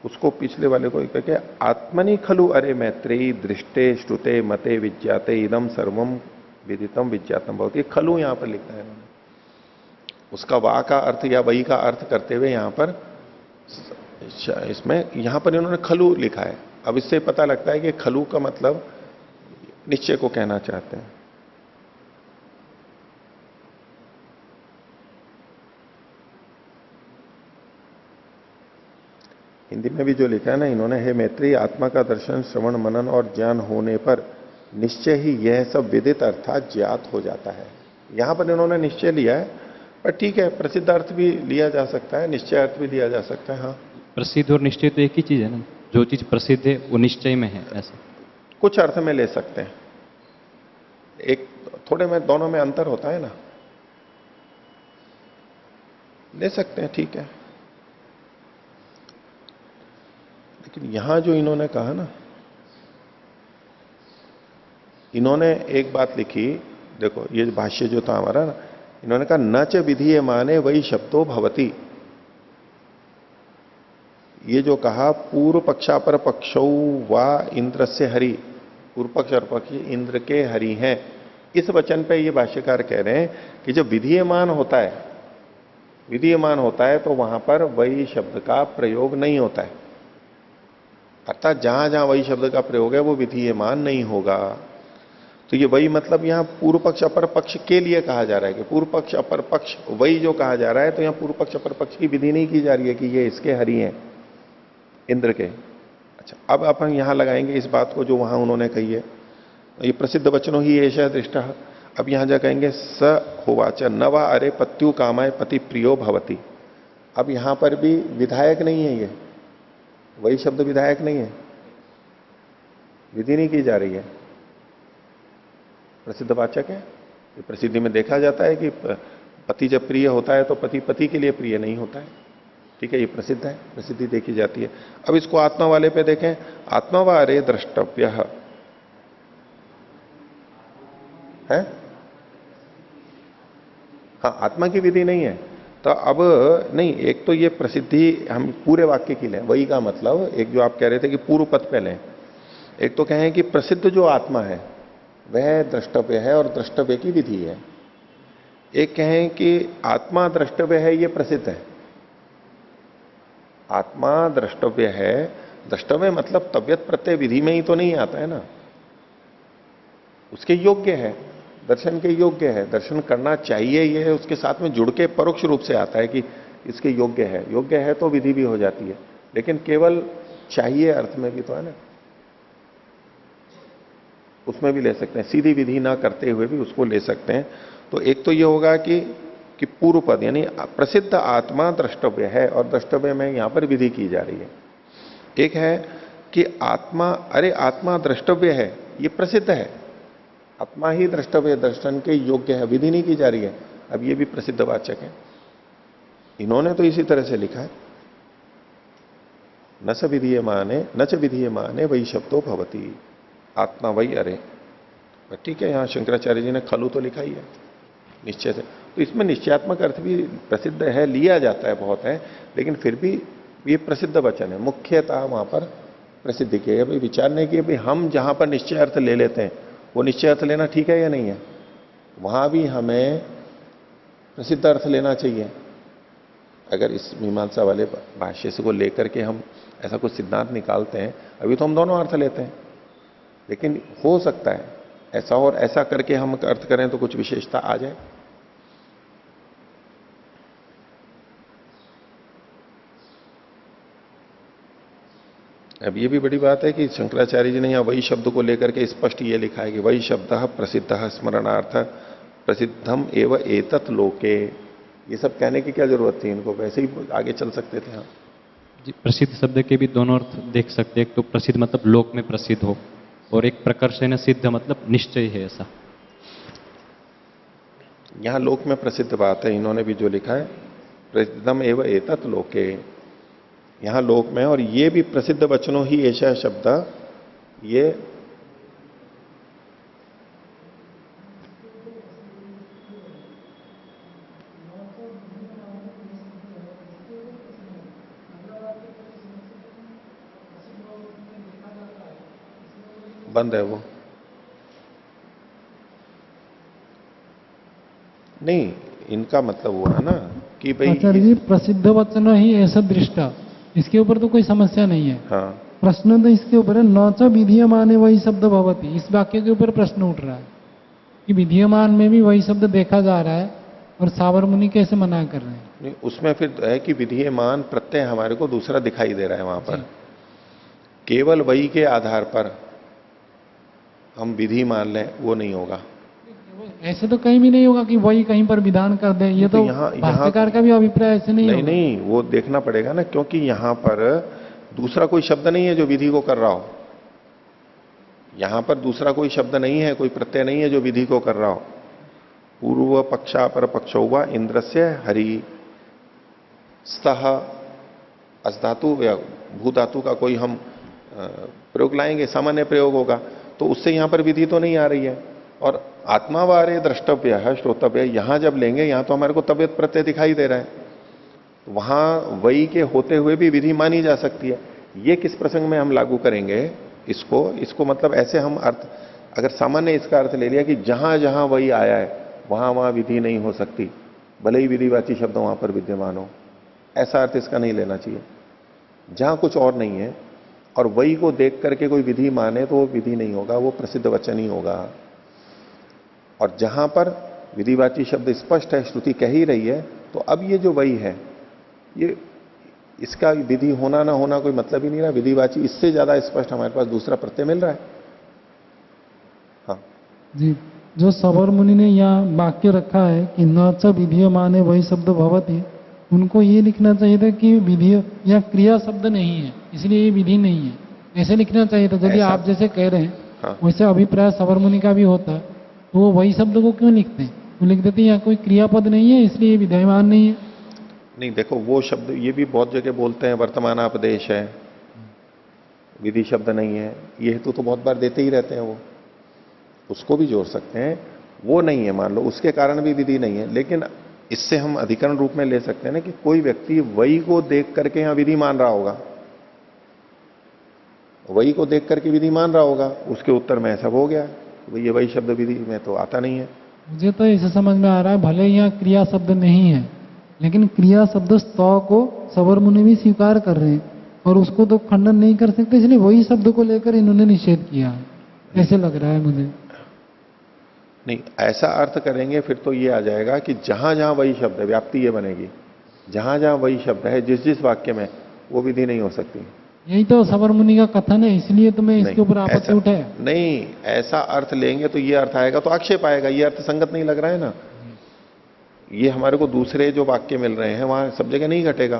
उसको पिछले वाले को कहते आत्मनि खलु अरे मैत्रेयी दृष्टे श्रुते मते विज्ञाते इदम सर्वम विदितम विज्ञातम बहुत, ये खलु यहां पर लिखा है इन्होंने। उसका वा का अर्थ या वही का अर्थ करते हुए यहां पर इसमें यहां पर इन्होंने खलु लिखा है। अब इससे पता लगता है कि खलु का मतलब निश्चय को कहना चाहते हैं। हिंदी में भी जो लिखा है ना इन्होंने, हे मैत्री, आत्मा का दर्शन श्रवण मनन और ज्ञान होने पर निश्चय ही यह सब विदित अर्थात ज्ञात हो जाता है। यहां पर इन्होंने निश्चय लिया है, पर ठीक है, प्रसिद्ध अर्थ भी लिया जा सकता है, निश्चय अर्थ भी लिया जा सकता है। हाँ, प्रसिद्ध और निश्चय तो एक ही चीज है ना, जो चीज प्रसिद्ध है वो निश्चय में है, ऐसे कुछ अर्थ में ले सकते हैं, एक थोड़े में दोनों में अंतर होता है ना, ले सकते हैं, ठीक है। लेकिन यहां जो इन्होंने कहा ना, इन्होंने एक बात लिखी, देखो ये भाष्य जो था हमारा ना, इन्होंने कहा न च विधीये माने वही शब्दों भवती। ये जो कहा पूर्व पक्षापर पक्षौ वा इंद्र से हरि, पूर्व पक्ष और पक्ष इंद्र के हरि हैं, इस वचन पे ये भाष्यकार कह रहे हैं कि जब विधीयमान होता है, विधीयमान होता है तो वहां पर वही शब्द का प्रयोग नहीं होता है, अर्थात जहां जहां वही शब्द का प्रयोग है वो विधीयमान नहीं होगा। तो ये वही मतलब यहां पूर्व पक्ष अपर पक्ष के लिए कहा जा रहा है कि पूर्व पक्ष अपर पक्ष वही जो कहा जा रहा है, तो यहां पूर्व पक्ष अपर पक्ष की विधि नहीं की जा रही है कि ये इसके हरि हैं, इंद्र के। अच्छा, अब अपन यहां लगाएंगे इस बात को जो वहां उन्होंने कही है, ये प्रसिद्ध वचनों ही एष दृष्ट। अब यहां जा कहेंगे स होवाच न वा अरे पत्यु कामाय पति प्रियो भवती। अब यहां पर भी विधायक नहीं है, ये वही शब्द विधायक नहीं है, विधि नहीं की जा रही है, प्रसिद्ध वाचक है। ये प्रसिद्धि में देखा जाता है कि पति जब प्रिय होता है तो पति पति के लिए प्रिय नहीं होता है, ठीक है, ये प्रसिद्ध है, प्रसिद्धि देखी जाती है। अब इसको आत्मा वाले पे देखें, आत्मा वारे द्रष्टव्य है, हाँ आत्मा की विधि नहीं है। तो अब नहीं, एक तो ये प्रसिद्धि हम पूरे वाक्य की लें, वही का मतलब, एक जो आप कह रहे थे कि पूर्व पद पे लें, एक तो कहें कि प्रसिद्ध जो आत्मा है वह द्रष्टव्य है और द्रष्टव्य की विधि है, एक कहें कि आत्मा द्रष्टव्य है ये प्रसिद्ध है। आत्मा द्रष्टव्य है, द्रष्टव्य मतलब तव्यत प्रत्यय विधि में ही तो नहीं आता है ना, उसके योग्य है, दर्शन के योग्य है, दर्शन करना चाहिए, ये उसके साथ में जुड़ के परोक्ष रूप से आता है कि इसके योग्य है, योग्य है तो विधि भी हो जाती है, लेकिन केवल चाहिए अर्थ में भी तो है ना, उसमें भी ले सकते हैं, सीधी विधि ना करते हुए भी उसको ले सकते हैं। तो एक तो ये होगा कि पूर्व पद यानी प्रसिद्ध आत्मा द्रष्टव्य है और द्रष्टव्य में यहां पर विधि की जा रही है। एक है कि आत्मा, अरे आत्मा द्रष्टव्य है ये प्रसिद्ध है, आत्मा ही द्रष्टव्य दर्शन के योग्य है, विधि नहीं की जा रही है। अब ये भी प्रसिद्ध वाचक है, इन्होंने तो इसी तरह से लिखा है, न च विधीयमाने वही शब्दों भवती, आत्मा वही अरे। ठीक है, यहां शंकराचार्य जी ने खलु तो लिखा ही है निश्चय से, तो इसमें निश्चयात्मक अर्थ भी प्रसिद्ध है, लिया जाता है, बहुत है, लेकिन फिर भी ये प्रसिद्ध वचन है, मुख्यतः वहां पर प्रसिद्धि की है। भाई विचार नहीं किया भाई हम जहां पर निश्चय अर्थ ले लेते हैं वो निश्चय अर्थ लेना ठीक है या नहीं है, वहां भी हमें प्रसिद्ध अर्थ लेना चाहिए। अगर इस मीमांसा वाले भाष्य से को लेकर के हम ऐसा कुछ सिद्धांत निकालते हैं, अभी तो हम दोनों अर्थ लेते हैं, लेकिन हो सकता है ऐसा और ऐसा करके हम अर्थ करें तो कुछ विशेषता आ जाए। अब ये भी बड़ी बात है कि शंकराचार्य जी ने यहां वही शब्द को लेकर के स्पष्ट ये लिखा है कि वही शब्द प्रसिद्ध स्मरणार्थ प्रसिद्धम एवं एतत् लोके। ये सब कहने की क्या जरूरत थी इनको, वैसे ही आगे चल सकते थे। हाँ जी, प्रसिद्ध शब्द के भी दोनों अर्थ देख सकते हैं। एक तो प्रसिद्ध मतलब लोक में प्रसिद्ध हो, और एक प्रकर्षण सिद्ध मतलब निश्चय है ऐसा। यहां लोक में प्रसिद्ध बात है, इन्होंने भी जो लिखा है प्रसिद्धम एवं एतत् लोके, यहां लोक में, और ये भी प्रसिद्ध वचनों ही ऐसा शब्द, ये बंद है वो नहीं, इनका मतलब हुआ ना कि भाई आचार्य जी प्रसिद्ध वचन ही ऐसा दृष्टा, इसके ऊपर तो कोई समस्या नहीं है। हाँ प्रश्न तो इसके ऊपर है, न च विधीयमाने वही शब्द भवति। इस वाक्य के ऊपर प्रश्न उठ रहा है कि विधीयमान में भी वही शब्द देखा जा रहा है और सावर मुनि कैसे मना कर रहे हैं। नहीं, उसमें फिर है कि विधीयमान प्रत्यय हमारे को दूसरा दिखाई दे रहा है वहां पर, केवल वही के आधार पर हम विधि मान लें वो नहीं होगा। ऐसे तो कहीं भी नहीं होगा कि वही कहीं पर विधान कर दे, ये तो भाष्यकार का भी अभिप्राय ऐसे नहीं होगा। नहीं, वो देखना पड़ेगा ना, क्योंकि यहां पर दूसरा कोई शब्द नहीं है जो विधि को कर रहा हो। यहां पर दूसरा कोई शब्द नहीं है, कोई प्रत्यय नहीं है जो विधि को कर रहा हो। पूर्व पक्षा पर पक्षो हुआ इंद्रस्य हरि स्तः अस्धातु या भूधातु का कोई हम प्रयोग लाएंगे, सामान्य प्रयोग होगा, तो उससे यहां पर विधि तो नहीं आ रही है। और आत्मा वारे द्रष्टव्य है श्रोतव्य, यहां जब लेंगे यहां तो हमारे को तबियत प्रत्यय दिखाई दे रहा है, तो वहां वही के होते हुए भी विधि मानी जा सकती है। ये किस प्रसंग में हम लागू करेंगे इसको मतलब ऐसे हम अर्थ, अगर सामान्य इसका अर्थ ले लिया कि जहां जहां वही आया है वहां वहां विधि नहीं हो सकती, भले ही विधिवाची शब्द वहां पर विद्यमान हो, ऐसा अर्थ इसका नहीं लेना चाहिए। जहां कुछ और नहीं है और वही को देख करके कोई विधि माने तो वो विधि नहीं होगा, वो प्रसिद्ध वचन ही होगा। और जहां पर विधिवाची शब्द स्पष्ट है, श्रुति कह ही रही है, तो अब ये जो वही है, ये इसका विधि होना ना होना कोई मतलब ही नहीं रहा। विधिवाची इससे ज्यादा स्पष्ट हमारे पास दूसरा प्रत्यय मिल रहा है। हाँ जी, जो सबर मुनि ने यहाँ वाक्य रखा है कि न च विधीयमाने वही शब्द भवति, उनको ये लिखना चाहिए था कि विधि या क्रिया शब्द नहीं है इसलिए ये विधि नहीं है, ऐसे लिखना चाहिए था। यदि आप जैसे कह रहे हैं हाँ। वैसे अभिप्राय सबर मुनि का भी होता तो वो वही शब्द को क्यों लिखते हैं? वो लिख देते हैं यहाँ कोई क्रियापद नहीं है इसलिए विधेयमान नहीं है। नहीं, देखो वो शब्द ये भी बहुत जगह बोलते हैं, वर्तमान उपदेश है, विधि शब्द नहीं है, ये हेतु तो बहुत बार देते ही रहते हैं। वो उसको भी जोड़ सकते हैं, वो नहीं है मान लो, उसके कारण भी विधि नहीं है। लेकिन इससे हम अधिकरण रूप में ले सकते हैं ना कि कोई व्यक्ति वही को देख करके यहां विधि मान रहा होगा, वही को देख करके विधि मान रहा होगा, उसके उत्तर में ऐसा हो गया, ये वही शब्द विधि में तो आता नहीं है। मुझे तो ऐसे समझ में आ रहा है भले यहाँ क्रिया शब्द नहीं है लेकिन क्रिया शब्द स्तव को सबर मुनि भी स्वीकार कर रहे हैं और उसको तो खंडन नहीं कर सकते, इसलिए वही शब्द को लेकर इन्होंने निषेध किया, ऐसे लग रहा है मुझे। नहीं, ऐसा अर्थ करेंगे फिर तो ये आ जाएगा कि जहां जहां वही शब्द है, व्याप्ति ये बनेगी, जहां जहां वही शब्द है जिस जिस वाक्य में, वो विधि नहीं हो सकती। यही तो सबर मुनि का कथन है, इसलिए तो मैं इसके ऊपर आपत्ति उठाया। नहीं, ऐसा अर्थ लेंगे तो ये अर्थ आएगा, तो आक्षेप आएगा, ये अर्थ संगत नहीं लग रहा है ना। ये हमारे को दूसरे जो वाक्य मिल रहे हैं वहां सब जगह नहीं घटेगा।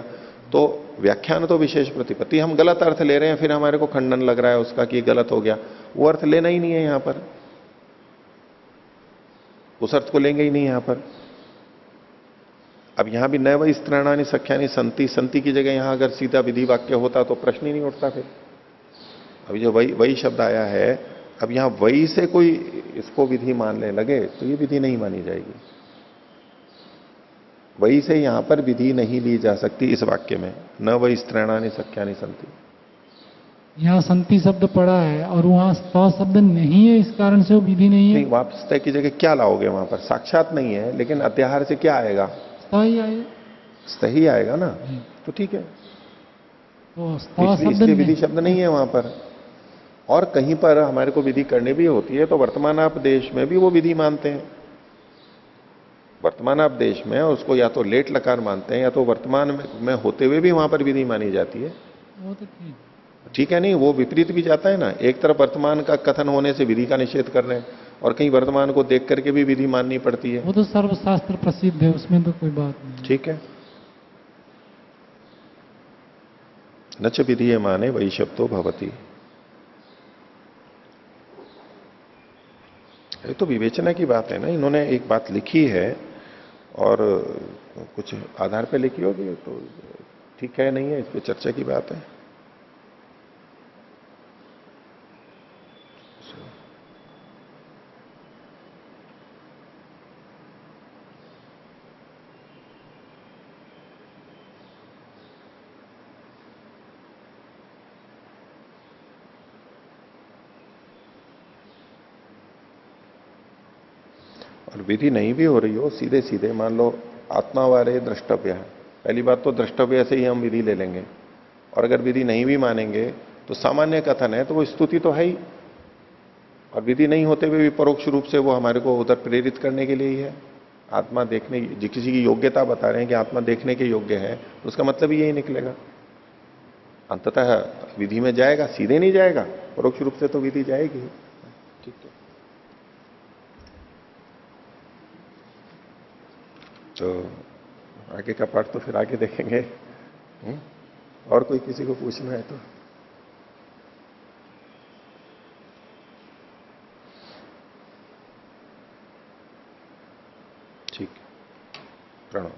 तो व्याख्यान तो विशेष प्रतिपत्ति, हम गलत अर्थ ले रहे हैं, फिर हमारे को खंडन लग रहा है उसका कि गलत हो गया, वो अर्थ लेना ही नहीं है यहां पर, उस अर्थ को लेंगे ही नहीं यहां पर। अब यहां भी न वही स्त्रैणानि सख्यानि संति, संति की जगह यहां अगर सीधा विधि वाक्य होता तो प्रश्न ही नहीं उठता। फिर अभी जो वही शब्द आया है, अब यहां वही से कोई इसको विधि मानने लगे तो ये विधि नहीं मानी जाएगी। वही से यहां पर विधि नहीं ली जा सकती इस वाक्य में, न वही स्त्रैणानि सख्यानि संति। यहाँ संति शब्द पड़ा है और वहाँ स्त शब्द नहीं है, इस कारण से वो विधि नहीं है। नहीं, वापस की जगह क्या लाओगे वहां पर? साक्षात नहीं है लेकिन अत्याहार से क्या आएगा? ही आए। सही आएगा ना, जी। तो ठीक है। तो स्तव इसलिए शब्द इसलिए विधि नहीं, शब्द नहीं है वहां पर। और कहीं पर हमारे को विधि करनी भी होती है तो वर्तमानाप देश में भी वो विधि मानते हैं। वर्तमानाप देश में उसको या तो लेट लकार मानते हैं या तो वर्तमान में होते हुए भी वहां पर विधि मानी जाती है। वो तो ठीक। ठीक है, नहीं वो विपरीत भी जाता है ना। एक तरफ वर्तमान का कथन होने से विधि का निषेध कर रहे हैं और कहीं वर्तमान को देख करके भी विधि माननी पड़ती है। वो तो सर्वशास्त्र प्रसिद्ध है, उसमें तो कोई बात नहीं। ठीक है। नच विधि माने वही शब्दों भवती। ये तो विवेचना की बात है ना। इन्होंने एक बात लिखी है और कुछ आधार पे लिखी होगी, तो ठीक है नहीं है, इस पे चर्चा की बात है। और विधि नहीं भी हो रही हो, सीधे सीधे मान लो आत्मा वारे द्रष्टव्य है, पहली बात तो द्रष्टव्य से ही हम विधि ले लेंगे। और अगर विधि नहीं भी मानेंगे तो सामान्य कथन है तो वो स्तुति तो है ही, और विधि नहीं होते हुए भी परोक्ष रूप से वो हमारे को उधर प्रेरित करने के लिए ही है। आत्मा देखने किसी की योग्यता बता रहे हैं कि आत्मा देखने के योग्य है, तो उसका मतलब ही यही निकलेगा। अंततः विधि में जाएगा, सीधे नहीं जाएगा, परोक्ष रूप से तो विधि जाएगी। ठीक है, तो आगे का पाठ तो फिर आगे देखेंगे। और कोई किसी को पूछना है तो। ठीक है, प्रणव।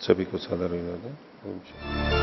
सभी को सादर अभिवादन। ओम शांति।